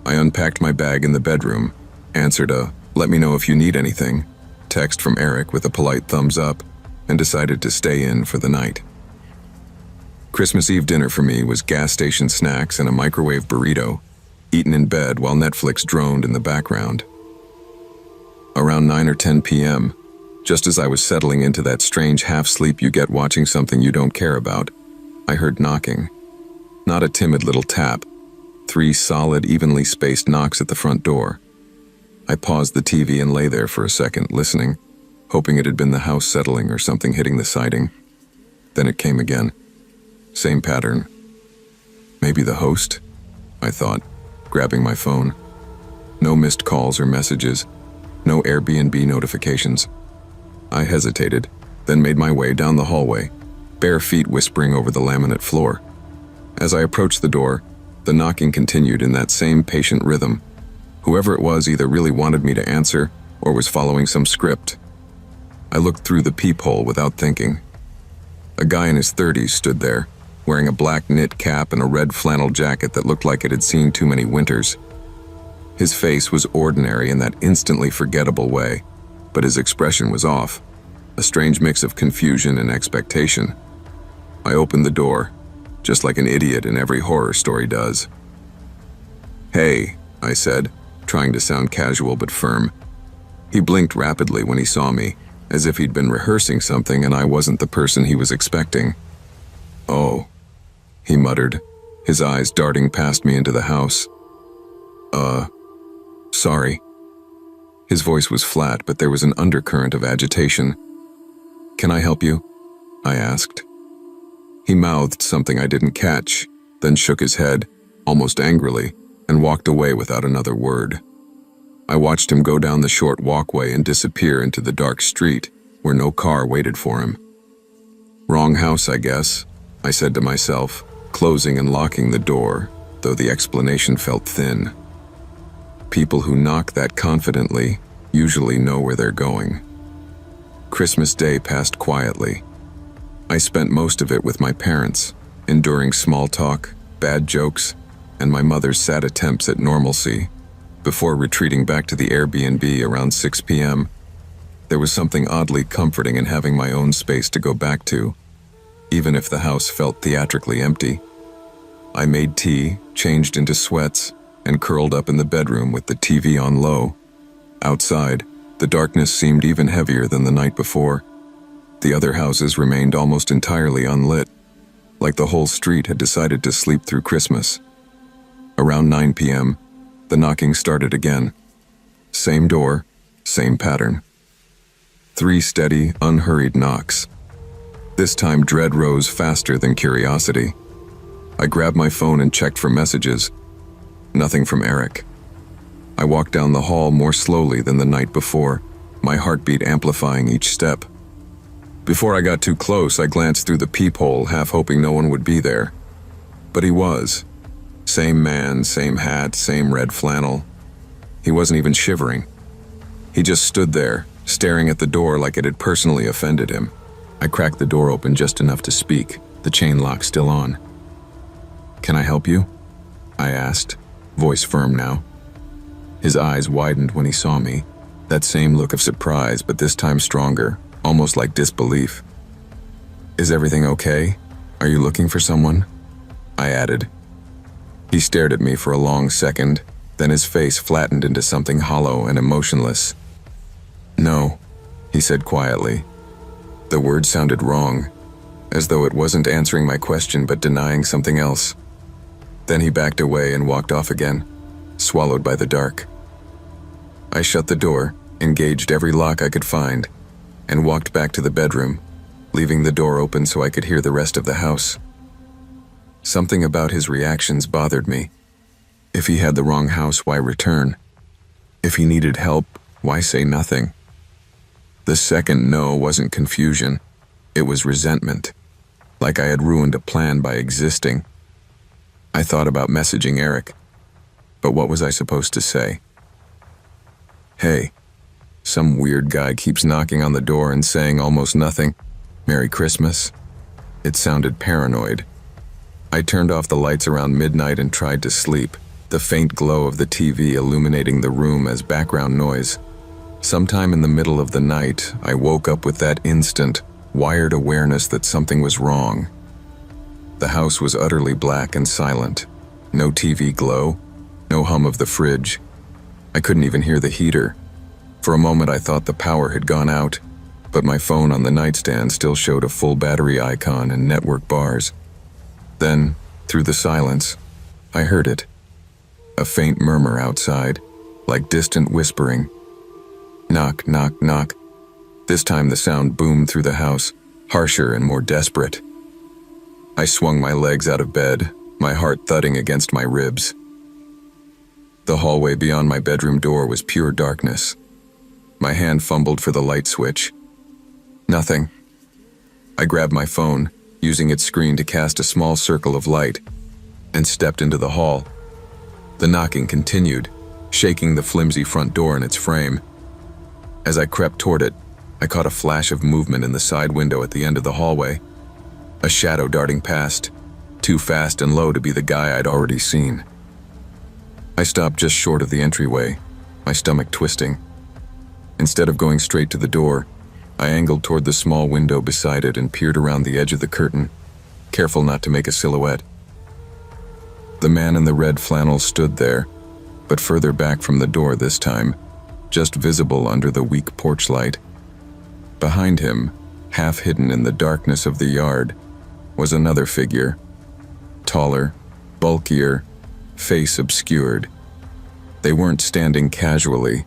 I unpacked my bag in the bedroom, answered a "let me know if you need anything" text from Eric with a polite thumbs up, and decided to stay in for the night. Christmas Eve dinner for me was gas station snacks and a microwave burrito, eaten in bed while Netflix droned in the background. Around 9 or 10 p.m., just as I was settling into that strange half-sleep you get watching something you don't care about, I heard knocking. Not a timid little tap, 3 solid, evenly spaced knocks at the front door. I paused the TV and lay there for a second, listening, hoping it had been the house settling or something hitting the siding. Then it came again. Same pattern. Maybe the host? I thought, grabbing my phone. No missed calls or messages. No Airbnb notifications. I hesitated, then made my way down the hallway, bare feet whispering over the laminate floor. As I approached the door, the knocking continued in that same patient rhythm. Whoever it was either really wanted me to answer or was following some script. I looked through the peephole without thinking. A guy in his 30s stood there, wearing a black knit cap and a red flannel jacket that looked like it had seen too many winters. His face was ordinary in that instantly forgettable way, but his expression was off, a strange mix of confusion and expectation. I opened the door, just like an idiot in every horror story does. "Hey," I said, trying to sound casual but firm. He blinked rapidly when he saw me, as if he'd been rehearsing something and I wasn't the person he was expecting. "Oh," he muttered, his eyes darting past me into the house. Sorry." His voice was flat, but there was an undercurrent of agitation. "Can I help you?" I asked. He mouthed something I didn't catch, then shook his head, almost angrily, and walked away without another word. I watched him go down the short walkway and disappear into the dark street, where no car waited for him. Wrong house, I guess, I said to myself, closing and locking the door, though the explanation felt thin. People who knock that confidently usually know where they're going. Christmas Day passed quietly. I spent most of it with my parents, enduring small talk, bad jokes, and my mother's sad attempts at normalcy, before retreating back to the Airbnb around 6 p.m. There was something oddly comforting in having my own space to go back to, even if the house felt theatrically empty. I made tea, changed into sweats, and curled up in the bedroom with the TV on low. Outside, the darkness seemed even heavier than the night before. The other houses remained almost entirely unlit, like the whole street had decided to sleep through Christmas. Around 9 p.m., the knocking started again. Same door, same pattern. 3 steady, unhurried knocks. This time dread rose faster than curiosity. I grabbed my phone and checked for messages. Nothing from Eric. I walked down the hall more slowly than the night before, my heartbeat amplifying each step. Before I got too close, I glanced through the peephole, half hoping no one would be there. But he was. Same man, same hat, same red flannel. He wasn't even shivering. He just stood there, staring at the door like it had personally offended him. I cracked the door open just enough to speak, the chain lock still on. "Can I help you?" I asked, voice firm now. His eyes widened when he saw me, that same look of surprise, but this time stronger, almost like disbelief. "Is everything okay? Are you looking for someone?" I added. He stared at me for a long second, then his face flattened into something hollow and emotionless. "No," he said quietly. The word sounded wrong, as though it wasn't answering my question but denying something else. Then he backed away and walked off again, swallowed by the dark. I shut the door, engaged every lock I could find, and walked back to the bedroom, leaving the door open so I could hear the rest of the house. Something about his reactions bothered me. If he had the wrong house, why return? If he needed help, why say nothing? The second no wasn't confusion. It was resentment, like I had ruined a plan by existing. I thought about messaging Eric, but what was I supposed to say? "Hey, some weird guy keeps knocking on the door and saying almost nothing. Merry Christmas." It sounded paranoid. I turned off the lights around midnight and tried to sleep, the faint glow of the TV illuminating the room as background noise. Sometime in the middle of the night, I woke up with that instant, wired awareness that something was wrong. The house was utterly black and silent. No TV glow, no hum of the fridge. I couldn't even hear the heater. For a moment I thought the power had gone out, but my phone on the nightstand still showed a full battery icon and network bars. Then, through the silence, I heard it. A faint murmur outside, like distant whispering. Knock, knock, knock. This time the sound boomed through the house, harsher and more desperate. I swung my legs out of bed, my heart thudding against my ribs. The hallway beyond my bedroom door was pure darkness. My hand fumbled for the light switch. Nothing. I grabbed my phone, using its screen to cast a small circle of light, and stepped into the hall. The knocking continued, shaking the flimsy front door in its frame. As I crept toward it, I caught a flash of movement in the side window at the end of the hallway. A shadow darting past, too fast and low to be the guy I'd already seen. I stopped just short of the entryway, my stomach twisting. Instead of going straight to the door, I angled toward the small window beside it and peered around the edge of the curtain, careful not to make a silhouette. The man in the red flannel stood there, but further back from the door this time, just visible under the weak porch light. Behind him, half hidden in the darkness of the yard, was another figure. Taller, bulkier, face obscured. They weren't standing casually.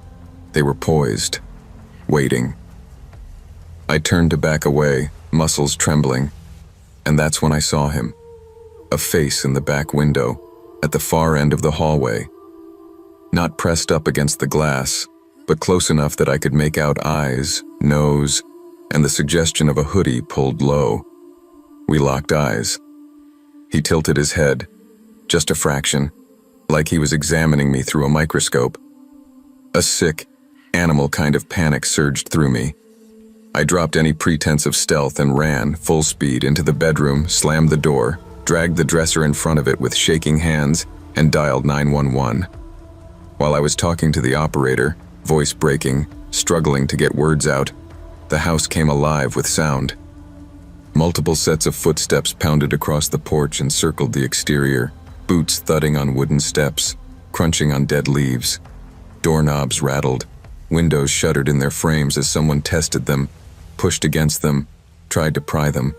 They were poised, waiting. I turned to back away, muscles trembling, and that's when I saw him. A face in the back window, at the far end of the hallway. Not pressed up against the glass, but close enough that I could make out eyes, nose, and the suggestion of a hoodie pulled low. We locked eyes. He tilted his head, just a fraction, like he was examining me through a microscope. A sick, animal kind of panic surged through me. I dropped any pretense of stealth and ran, full speed, into the bedroom, slammed the door, dragged the dresser in front of it with shaking hands, and dialed 911. While I was talking to the operator, voice breaking, struggling to get words out, the house came alive with sound. Multiple sets of footsteps pounded across the porch and circled the exterior, boots thudding on wooden steps, crunching on dead leaves. Doorknobs rattled, windows shuddered in their frames as someone tested them, pushed against them, tried to pry them.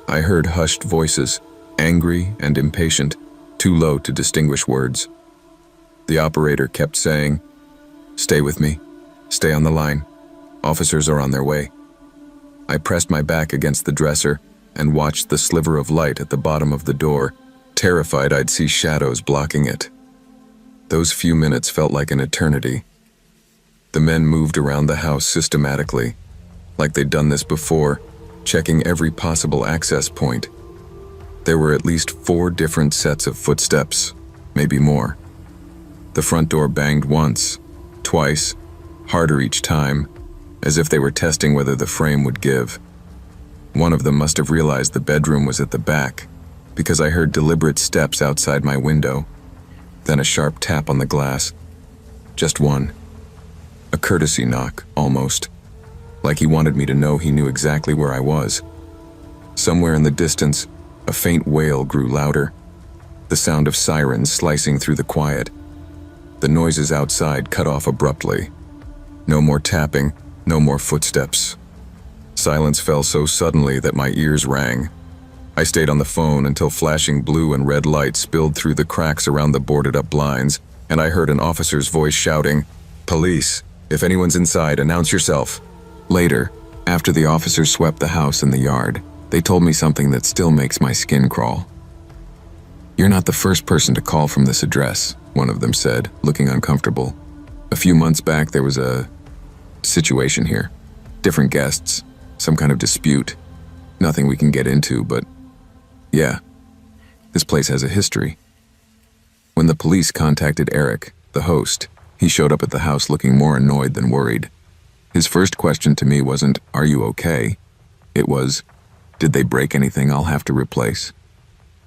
I heard hushed voices, angry and impatient, too low to distinguish words. The operator kept saying, "Stay with me. Stay on the line. Officers are on their way." I pressed my back against the dresser and watched the sliver of light at the bottom of the door, terrified I'd see shadows blocking it. Those few minutes felt like an eternity. The men moved around the house systematically, like they'd done this before, checking every possible access point. There were at least 4 different sets of footsteps, maybe more. The front door banged once, twice, harder each time, as if they were testing whether the frame would give. One of them must have realized the bedroom was at the back, because I heard deliberate steps outside my window, then a sharp tap on the glass. Just one. A courtesy knock, almost, like he wanted me to know he knew exactly where I was. Somewhere in the distance, a faint wail grew louder, the sound of sirens slicing through the quiet. The noises outside cut off abruptly. No more tapping, no more footsteps. Silence fell so suddenly that my ears rang. I stayed on the phone until flashing blue and red lights spilled through the cracks around the boarded-up blinds, and I heard an officer's voice shouting, "Police, if anyone's inside, announce yourself." Later, after the officers swept the house and the yard, they told me something that still makes my skin crawl. "You're not the first person to call from this address," one of them said, looking uncomfortable. "A few months back, there was a situation here. Different guests, some kind of dispute. Nothing we can get into, but yeah, this place has a history." When the police contacted Eric, the host, he showed up at the house looking more annoyed than worried. His first question to me wasn't, "Are you okay?" It was, "Did they break anything I'll have to replace?"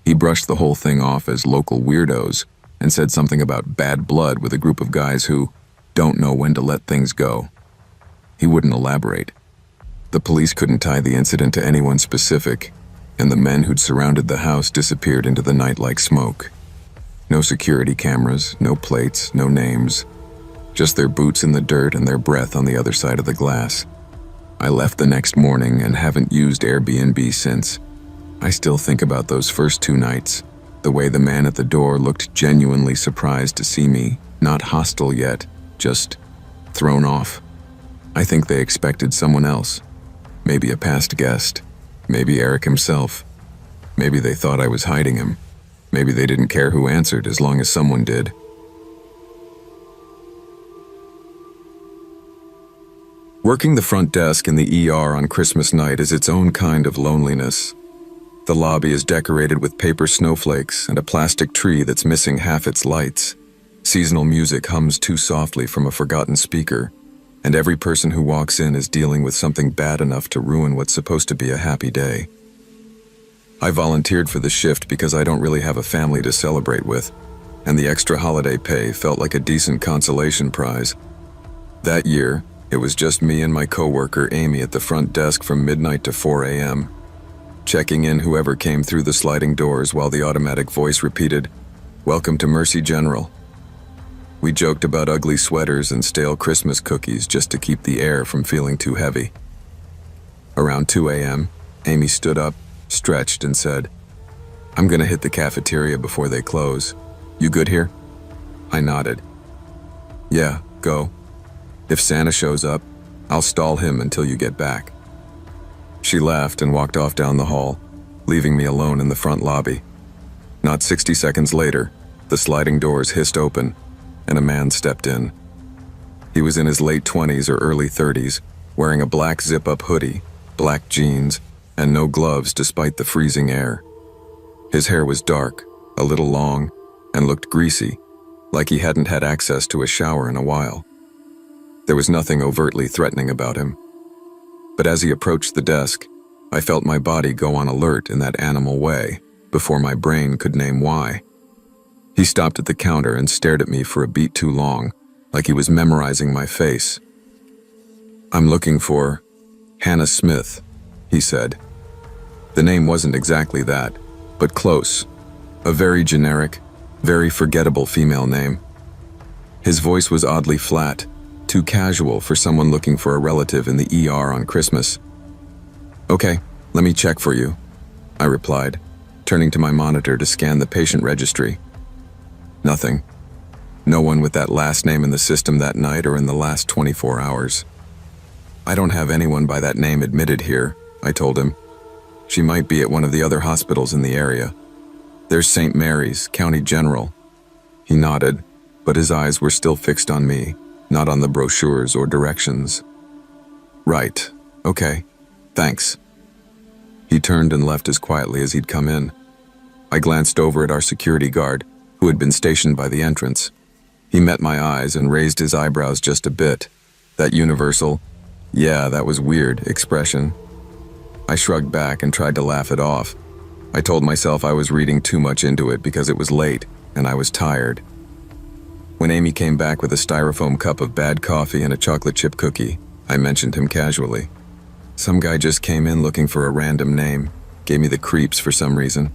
He brushed the whole thing off as local weirdos and said something about bad blood with a group of guys who don't know when to let things go. He wouldn't elaborate. The police couldn't tie the incident to anyone specific, and the men who'd surrounded the house disappeared into the night like smoke. No security cameras, no plates, no names. Just their boots in the dirt and their breath on the other side of the glass. I left the next morning and haven't used Airbnb since. I still think about those first 2 nights, the way the man at the door looked genuinely surprised to see me, not hostile yet, just thrown off. I think they expected someone else, maybe a past guest, maybe Eric himself. Maybe they thought I was hiding him. Maybe they didn't care who answered as long as someone did. Working the front desk in the ER on Christmas night is its own kind of loneliness. The lobby is decorated with paper snowflakes and a plastic tree that's missing half its lights. Seasonal music hums too softly from a forgotten speaker, and every person who walks in is dealing with something bad enough to ruin what's supposed to be a happy day. I volunteered for the shift because I don't really have a family to celebrate with, and the extra holiday pay felt like a decent consolation prize. That year, it was just me and my coworker Amy at the front desk from midnight to 4 a.m., checking in whoever came through the sliding doors while the automatic voice repeated, "Welcome to Mercy General." We joked about ugly sweaters and stale Christmas cookies just to keep the air from feeling too heavy. Around 2 a.m., Amy stood up, stretched, and said, "I'm gonna hit the cafeteria before they close. You good here?" I nodded. "Yeah, go. If Santa shows up, I'll stall him until you get back." She laughed and walked off down the hall, leaving me alone in the front lobby. Not 60 seconds later, the sliding doors hissed open, and a man stepped in. He was in his late 20s or early 30s, wearing a black zip-up hoodie, black jeans, and no gloves despite the freezing air. His hair was dark, a little long, and looked greasy, like he hadn't had access to a shower in a while. There was nothing overtly threatening about him. But as he approached the desk, I felt my body go on alert in that animal way, before my brain could name why. He stopped at the counter and stared at me for a beat too long, like he was memorizing my face. "I'm looking for Hannah Smith," he said. The name wasn't exactly that, but close. A very generic, very forgettable female name. His voice was oddly flat, too casual for someone looking for a relative in the ER on Christmas. "Okay, let me check for you," I replied, turning to my monitor to scan the patient registry. Nothing. No one with that last name in the system that night or in the last 24 hours. "I don't have anyone by that name admitted here," I told him. "She might be at one of the other hospitals in the area. There's St. Mary's, County General." He nodded, but his eyes were still fixed on me, not on the brochures or directions. "Right. Okay. Thanks." He turned and left as quietly as he'd come in. I glanced over at our security guard, who had been stationed by the entrance. He met my eyes and raised his eyebrows just a bit. That universal, "Yeah, that was weird," expression. I shrugged back and tried to laugh it off. I told myself I was reading too much into it because it was late and I was tired. When Amy came back with a styrofoam cup of bad coffee and a chocolate chip cookie, I mentioned him casually. "Some guy just came in looking for a random name, gave me the creeps for some reason."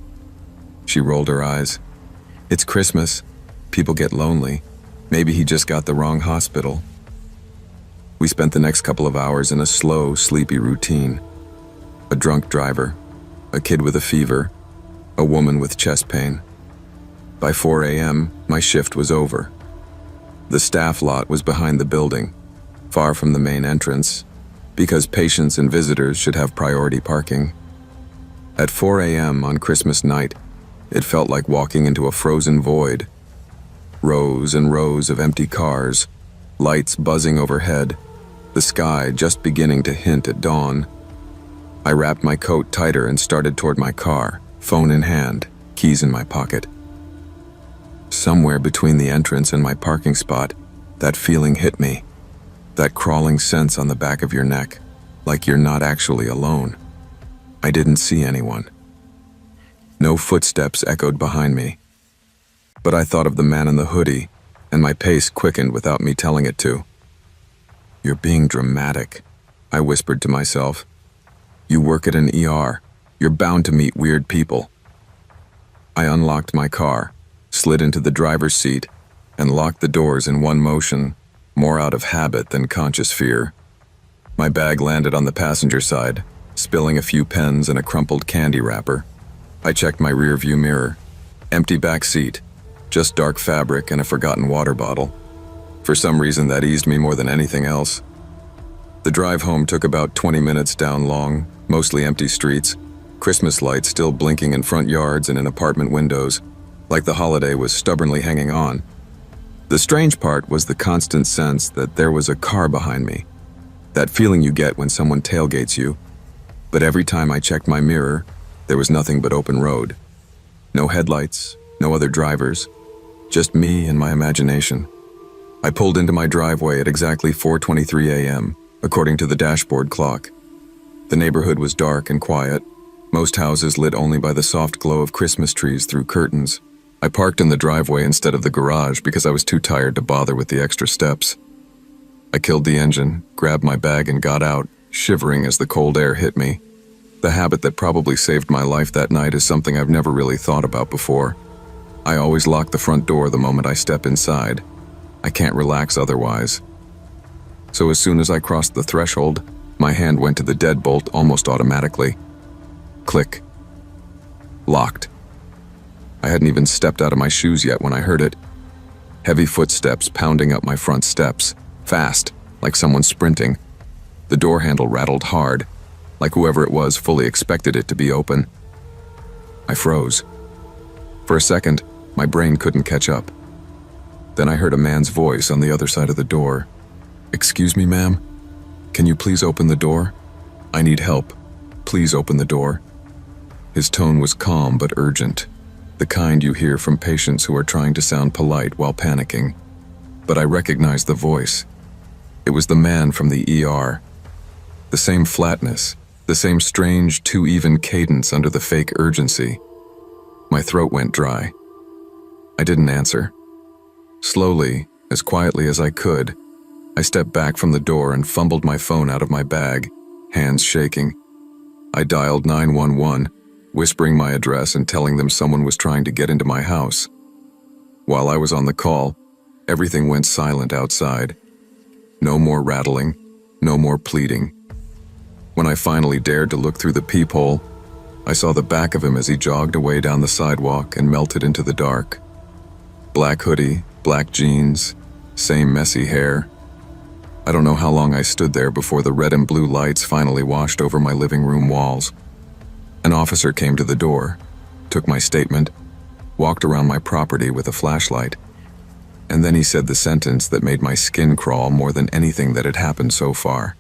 She rolled her eyes. "It's Christmas. People get lonely. Maybe he just got the wrong hospital." We spent the next couple of hours in a slow, sleepy routine. A drunk driver, a kid with a fever, a woman with chest pain. By 4 a.m., my shift was over. The staff lot was behind the building, far from the main entrance, because patients and visitors should have priority parking. At 4 a.m. on Christmas night, it felt like walking into a frozen void. Rows and rows of empty cars, lights buzzing overhead, the sky just beginning to hint at dawn. I wrapped my coat tighter and started toward my car, phone in hand, keys in my pocket. Somewhere between the entrance and my parking spot, that feeling hit me. That crawling sense on the back of your neck, like you're not actually alone. I didn't see anyone. No footsteps echoed behind me. But I thought of the man in the hoodie, and my pace quickened without me telling it to. "You're being dramatic," I whispered to myself. "You work at an ER. You're bound to meet weird people." I unlocked my car, slid into the driver's seat, and locked the doors in one motion, more out of habit than conscious fear. My bag landed on the passenger side, spilling a few pens and a crumpled candy wrapper. I checked my rear-view mirror. Empty back seat, just dark fabric and a forgotten water bottle. For some reason, that eased me more than anything else. The drive home took about 20 minutes down long, mostly empty streets, Christmas lights still blinking in front yards and in apartment windows, like the holiday was stubbornly hanging on. The strange part was the constant sense that there was a car behind me. That feeling you get when someone tailgates you. But every time I checked my mirror, there was nothing but open road. No headlights, no other drivers, just me and my imagination. I pulled into my driveway at exactly 4:23 a.m., according to the dashboard clock. The neighborhood was dark and quiet, most houses lit only by the soft glow of Christmas trees through curtains. I parked in the driveway instead of the garage because I was too tired to bother with the extra steps. I killed the engine, grabbed my bag and got out, shivering as the cold air hit me. The habit that probably saved my life that night is something I've never really thought about before. I always lock the front door the moment I step inside. I can't relax otherwise. So as soon as I crossed the threshold, my hand went to the deadbolt almost automatically. Click. Locked. I hadn't even stepped out of my shoes yet when I heard it. Heavy footsteps pounding up my front steps, fast, like someone sprinting. The door handle rattled hard, like whoever it was fully expected it to be open. I froze. For a second, my brain couldn't catch up. Then I heard a man's voice on the other side of the door. "Excuse me, ma'am? Can you please open the door? I need help. Please open the door." His tone was calm but urgent, the kind you hear from patients who are trying to sound polite while panicking. But I recognized the voice. It was the man from the ER. The same flatness, the same strange, too even cadence under the fake urgency. My throat went dry. I didn't answer. Slowly, as quietly as I could, I stepped back from the door and fumbled my phone out of my bag, hands shaking. I dialed 911, whispering my address and telling them someone was trying to get into my house. While I was on the call, everything went silent outside. No more rattling, no more pleading. When I finally dared to look through the peephole, I saw the back of him as he jogged away down the sidewalk and melted into the dark. Black hoodie, black jeans, same messy hair. I don't know how long I stood there before the red and blue lights finally washed over my living room walls. An officer came to the door, took my statement, walked around my property with a flashlight, and then he said the sentence that made my skin crawl more than anything that had happened so far.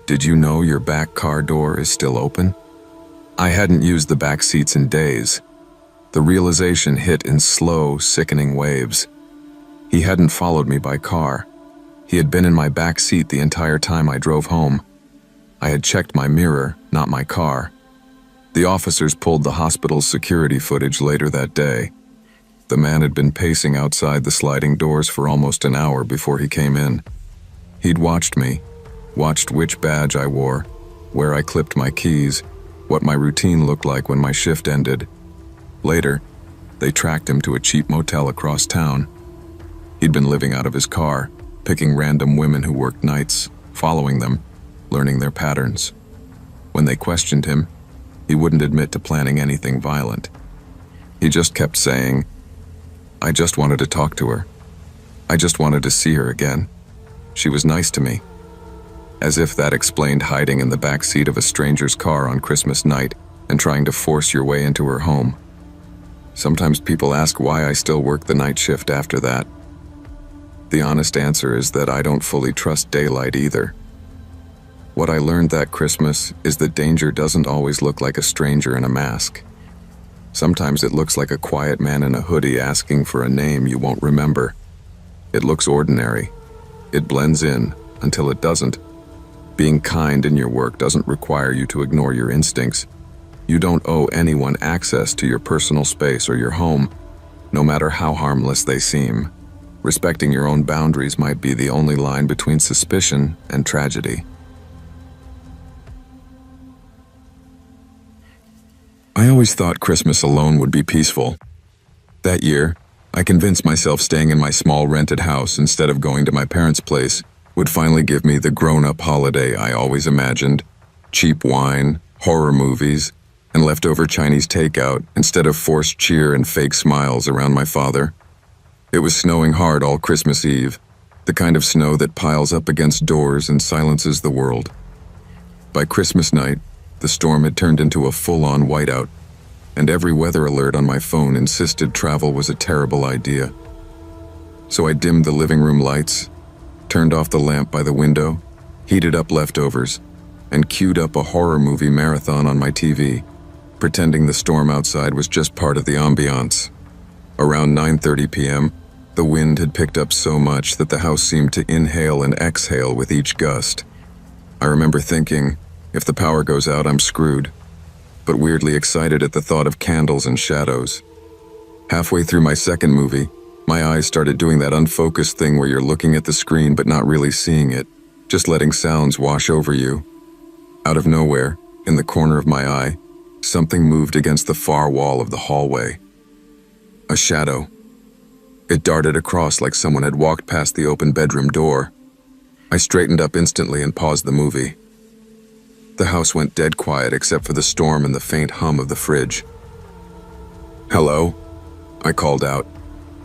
"Did you know your back car door is still open?" I hadn't used the back seats in days. The realization hit in slow, sickening waves. He hadn't followed me by car. He had been in my back seat the entire time I drove home. I had checked my mirror, not my car. The officers pulled the hospital's security footage later that day. The man had been pacing outside the sliding doors for almost an hour before he came in. He'd watched me, watched which badge I wore, where I clipped my keys, what my routine looked like when my shift ended. Later, they tracked him to a cheap motel across town. He'd been living out of his car, picking random women who worked nights, following them, learning their patterns. When they questioned him, he wouldn't admit to planning anything violent. He just kept saying, "I just wanted to talk to her. I just wanted to see her again. She was nice to me." As if that explained hiding in the back seat of a stranger's car on Christmas night and trying to force your way into her home. Sometimes people ask why I still work the night shift after that. The honest answer is that I don't fully trust daylight either. What I learned that Christmas is that danger doesn't always look like a stranger in a mask. Sometimes it looks like a quiet man in a hoodie asking for a name you won't remember. It looks ordinary. It blends in until it doesn't. Being kind in your work doesn't require you to ignore your instincts. You don't owe anyone access to your personal space or your home, no matter how harmless they seem. Respecting your own boundaries might be the only line between suspicion and tragedy. I always thought Christmas alone would be peaceful. That year, I convinced myself staying in my small rented house instead of going to my parents' place would finally give me the grown-up holiday I always imagined. Cheap wine, horror movies, and leftover Chinese takeout instead of forced cheer and fake smiles around my father. It was snowing hard all Christmas Eve, the kind of snow that piles up against doors and silences the world. By Christmas night, the storm had turned into a full-on whiteout, and every weather alert on my phone insisted travel was a terrible idea. So I dimmed the living room lights, turned off the lamp by the window, heated up leftovers, and queued up a horror movie marathon on my TV, pretending the storm outside was just part of the ambiance. Around 9:30 p.m., the wind had picked up so much that the house seemed to inhale and exhale with each gust. I remember thinking, if the power goes out, I'm screwed, but weirdly excited at the thought of candles and shadows. Halfway through my second movie, my eyes started doing that unfocused thing where you're looking at the screen but not really seeing it, just letting sounds wash over you. Out of nowhere, in the corner of my eye, something moved against the far wall of the hallway. A shadow. It darted across like someone had walked past the open bedroom door. I straightened up instantly and paused the movie. The house went dead quiet except for the storm and the faint hum of the fridge. "Hello?" I called out.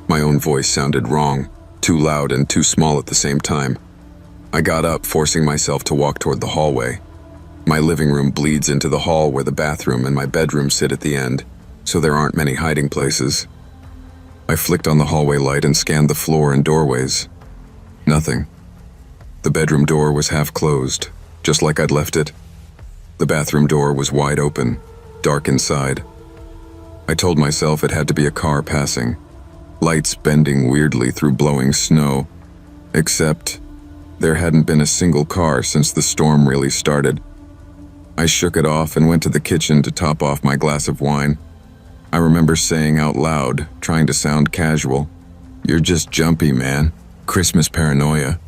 My own voice sounded wrong, too loud and too small at the same time. I got up, forcing myself to walk toward the hallway. My living room bleeds into the hall where the bathroom and my bedroom sit at the end, so there aren't many hiding places. I flicked on the hallway light and scanned the floor and doorways. Nothing. The bedroom door was half closed, just like I'd left it. The bathroom door was wide open, dark inside. I told myself it had to be a car passing, lights bending weirdly through blowing snow, except there hadn't been a single car since the storm really started. I shook it off and went to the kitchen to top off my glass of wine. I remember saying out loud, trying to sound casual, "You're just jumpy, man. Christmas paranoia."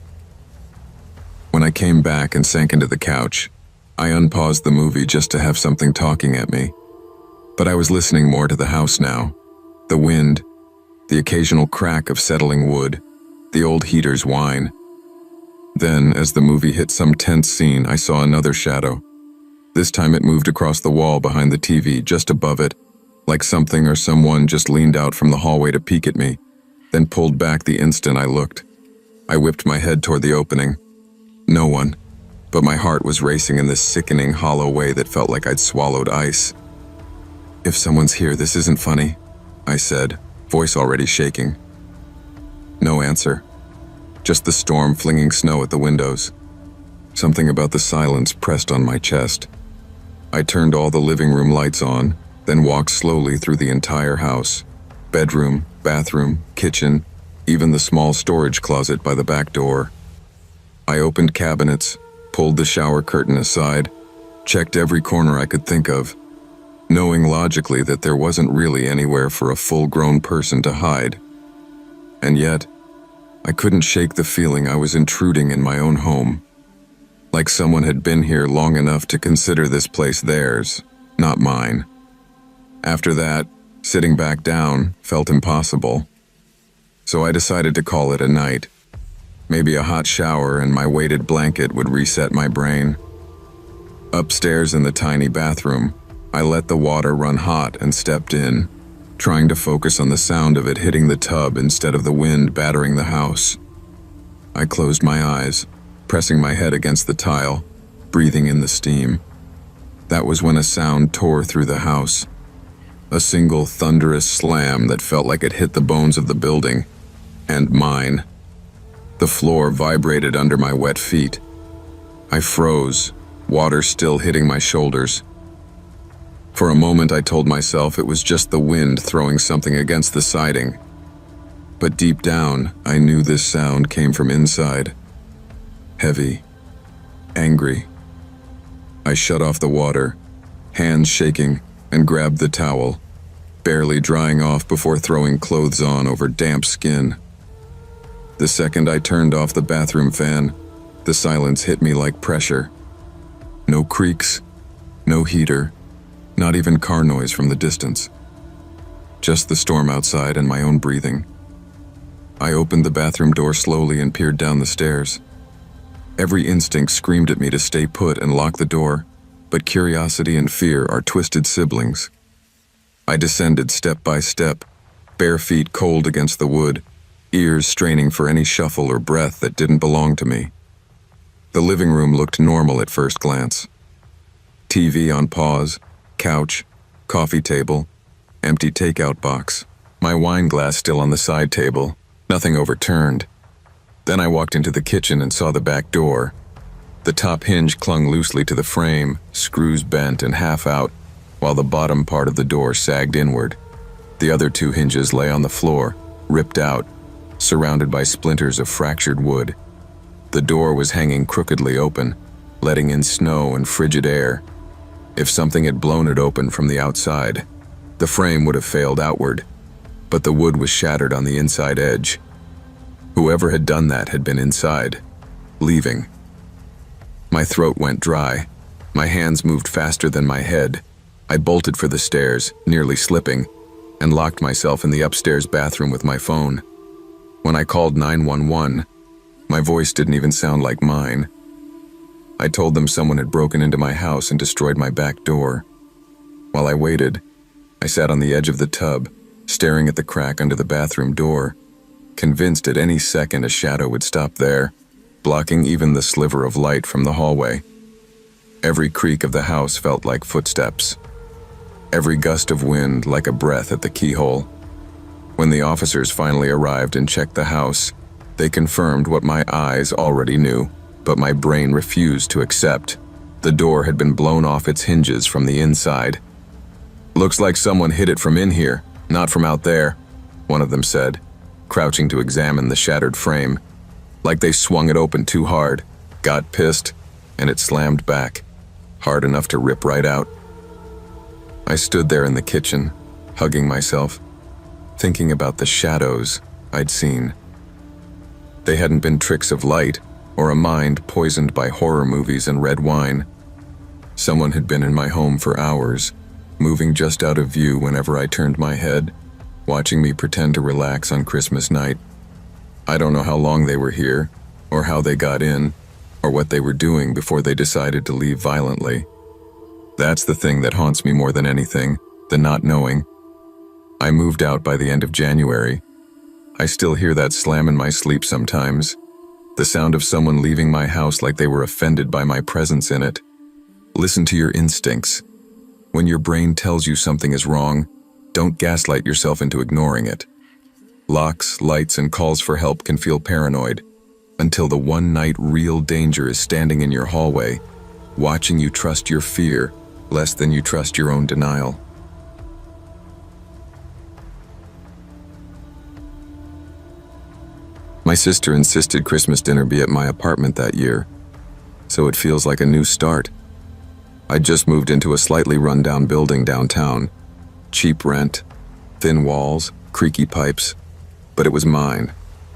When I came back and sank into the couch, I unpaused the movie just to have something talking at me. But I was listening more to the house now. The wind, the occasional crack of settling wood, the old heater's whine. Then, as the movie hit some tense scene, I saw another shadow. This time it moved across the wall behind the TV, just above it, like something or someone just leaned out from the hallway to peek at me, then pulled back the instant I looked. I whipped my head toward the opening. No one, but my heart was racing in this sickening, hollow way that felt like I'd swallowed ice. "If someone's here, this isn't funny," I said, voice already shaking. No answer. Just the storm flinging snow at the windows. Something about the silence pressed on my chest. I turned all the living room lights on, then walked slowly through the entire house. Bedroom, bathroom, kitchen, even the small storage closet by the back door. I opened cabinets, pulled the shower curtain aside, checked every corner I could think of, knowing logically that there wasn't really anywhere for a full-grown person to hide. And yet, I couldn't shake the feeling I was intruding in my own home. Like someone had been here long enough to consider this place theirs, not mine. After that, sitting back down felt impossible. So I decided to call it a night. Maybe a hot shower and my weighted blanket would reset my brain. Upstairs in the tiny bathroom, I let the water run hot and stepped in, trying to focus on the sound of it hitting the tub instead of the wind battering the house. I closed my eyes, pressing my head against the tile, breathing in the steam. That was when a sound tore through the house. A single thunderous slam that felt like it hit the bones of the building, and mine. The floor vibrated under my wet feet. I froze, water still hitting my shoulders. For a moment I told myself it was just the wind throwing something against the siding. But deep down, I knew this sound came from inside. Heavy, angry. I shut off the water, hands shaking, and grabbed the towel, barely drying off before throwing clothes on over damp skin. The second I turned off the bathroom fan, the silence hit me like pressure. No creaks, no heater, not even car noise from the distance. Just the storm outside and my own breathing. I opened the bathroom door slowly and peered down the stairs. Every instinct screamed at me to stay put and lock the door, but curiosity and fear are twisted siblings. I descended step by step, bare feet cold against the wood, ears straining for any shuffle or breath that didn't belong to me. The living room looked normal at first glance. TV on pause, couch, coffee table, empty takeout box, my wine glass still on the side table, nothing overturned. Then I walked into the kitchen and saw the back door. The top hinge clung loosely to the frame, screws bent and half out, while the bottom part of the door sagged inward. The other two hinges lay on the floor, ripped out, surrounded by splinters of fractured wood. The door was hanging crookedly open, letting in snow and frigid air. If something had blown it open from the outside, the frame would have failed outward, but the wood was shattered on the inside edge. Whoever had done that had been inside, leaving. My throat went dry. My hands moved faster than my head. I bolted for the stairs, nearly slipping, and locked myself in the upstairs bathroom with my phone. When I called 911, my voice didn't even sound like mine. I told them someone had broken into my house and destroyed my back door. While I waited, I sat on the edge of the tub, staring at the crack under the bathroom door, convinced at any second a shadow would stop there, blocking even the sliver of light from the hallway. Every creak of the house felt like footsteps. Every gust of wind like a breath at the keyhole. When the officers finally arrived and checked the house, they confirmed what my eyes already knew, but my brain refused to accept. The door had been blown off its hinges from the inside. "Looks like someone hit it from in here, not from out there," one of them said, crouching to examine the shattered frame. Like they swung it open too hard, got pissed, and it slammed back, hard enough to rip right out. I stood there in the kitchen, hugging myself, thinking about the shadows I'd seen. They hadn't been tricks of light or a mind poisoned by horror movies and red wine. Someone had been in my home for hours, moving just out of view whenever I turned my head, watching me pretend to relax on Christmas night. I don't know how long they were here, or how they got in, or what they were doing before they decided to leave violently. That's the thing that haunts me more than anything, the not knowing. I moved out by the end of January. I still hear that slam in my sleep sometimes, the sound of someone leaving my house like they were offended by my presence in it. Listen to your instincts. When your brain tells you something is wrong, don't gaslight yourself into ignoring it. Locks, lights, and calls for help can feel paranoid, until the one night real danger is standing in your hallway, watching you trust your fear less than you trust your own denial. My sister insisted Christmas dinner be at my apartment that year, so it feels like a new start. I just moved into a slightly run-down building downtown. Cheap rent, thin walls, creaky pipes, but it was mine,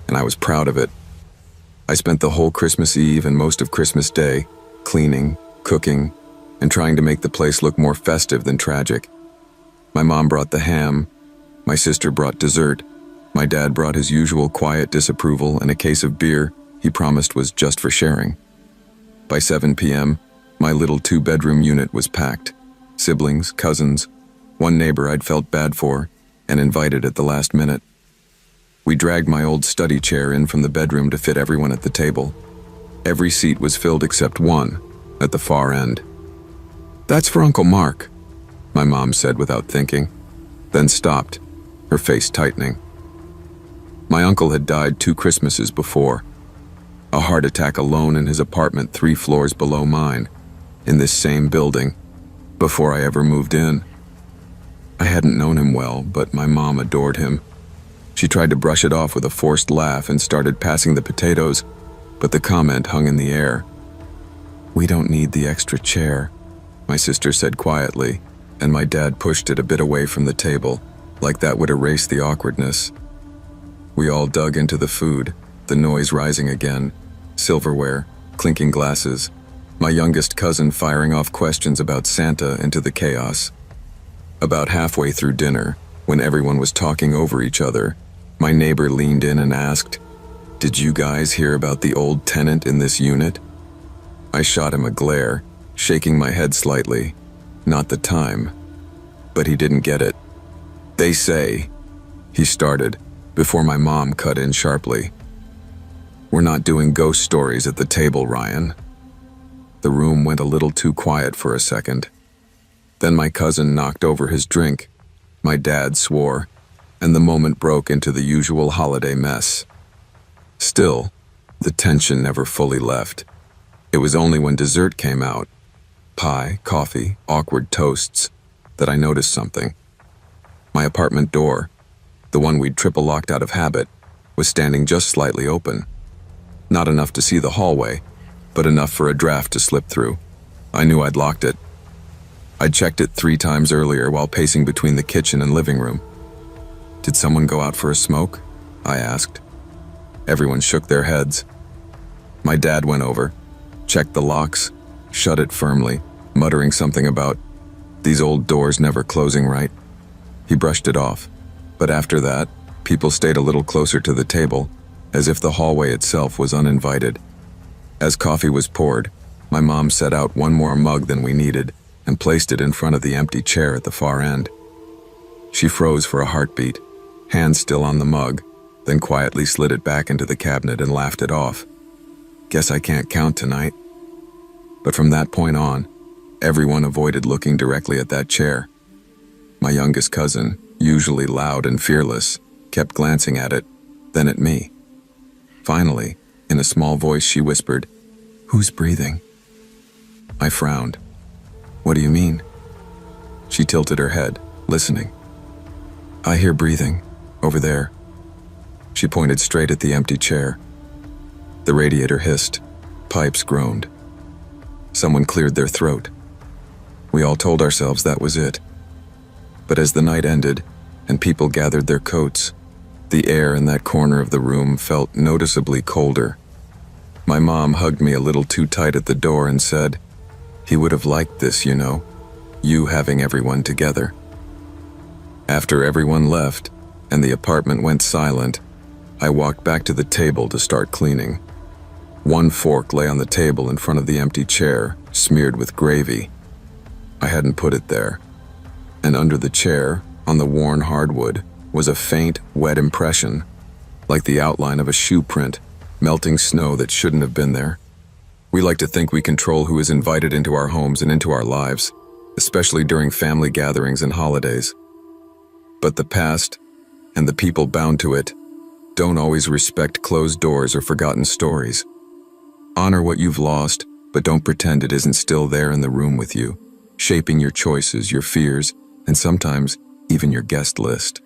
and I was proud of it. I spent the whole Christmas Eve and most of Christmas Day cleaning, cooking, and trying to make the place look more festive than tragic. My mom brought the ham, my sister brought dessert, my dad brought his usual quiet disapproval and a case of beer he promised was just for sharing. By 7 p.m., my little 2-bedroom unit was packed. Siblings, cousins, one neighbor I'd felt bad for and invited at the last minute. We dragged my old study chair in from the bedroom to fit everyone at the table. Every seat was filled except one, at the far end. "That's for Uncle Mark," my mom said without thinking, then stopped, her face tightening. My uncle had died 2 Christmases before. A heart attack alone in his apartment 3 floors below mine, in this same building, before I ever moved in. I hadn't known him well, but my mom adored him. She tried to brush it off with a forced laugh and started passing the potatoes, but the comment hung in the air. "We don't need the extra chair," my sister said quietly, and my dad pushed it a bit away from the table, like that would erase the awkwardness. We all dug into the food, the noise rising again, silverware, clinking glasses, my youngest cousin firing off questions about Santa into the chaos. About halfway through dinner, when everyone was talking over each other, my neighbor leaned in and asked, "Did you guys hear about the old tenant in this unit?" I shot him a glare, shaking my head slightly. Not the time. But he didn't get it. "They say," he started, before my mom cut in sharply. "We're not doing ghost stories at the table, Ryan." The room went a little too quiet for a second. Then my cousin knocked over his drink, my dad swore, and the moment broke into the usual holiday mess. Still, the tension never fully left. It was only when dessert came out, pie, coffee, awkward toasts, that I noticed something. My apartment door, the one we'd triple locked out of habit, was standing just slightly open. Not enough to see the hallway, but enough for a draft to slip through. I knew I'd locked it. I'd checked it 3 times earlier while pacing between the kitchen and living room. "Did someone go out for a smoke?" I asked. Everyone shook their heads. My dad went over, checked the locks, shut it firmly, muttering something about these old doors never closing right. He brushed it off, but after that, people stayed a little closer to the table, as if the hallway itself was uninvited. As coffee was poured, my mom set out one more mug than we needed and placed it in front of the empty chair at the far end. She froze for a heartbeat, hand still on the mug, then quietly slid it back into the cabinet and laughed it off. "Guess I can't count tonight." But from that point on, everyone avoided looking directly at that chair. My youngest cousin, usually loud and fearless, kept glancing at it, then at me. Finally, in a small voice she whispered, "Who's breathing?" I frowned. What do you mean? She tilted her head, listening. I hear breathing, over there. She pointed straight at the empty chair. The radiator hissed. Pipes groaned. Someone cleared their throat. We all told ourselves that was it. But as the night ended and people gathered their coats, the air in that corner of the room felt noticeably colder. My mom hugged me a little too tight at the door and said, "He would have liked this, you know, you having everyone together." After everyone left and the apartment went silent, I walked back to the table to start cleaning. One fork lay on the table in front of the empty chair, smeared with gravy. I hadn't put it there. And under the chair, on the worn hardwood, was a faint, wet impression, like the outline of a shoe print, melting snow that shouldn't have been there. We like to think we control who is invited into our homes and into our lives, especially during family gatherings and holidays. But the past, and the people bound to it, don't always respect closed doors or forgotten stories. Honor what you've lost, but don't pretend it isn't still there in the room with you, shaping your choices, your fears, and sometimes even your guest list.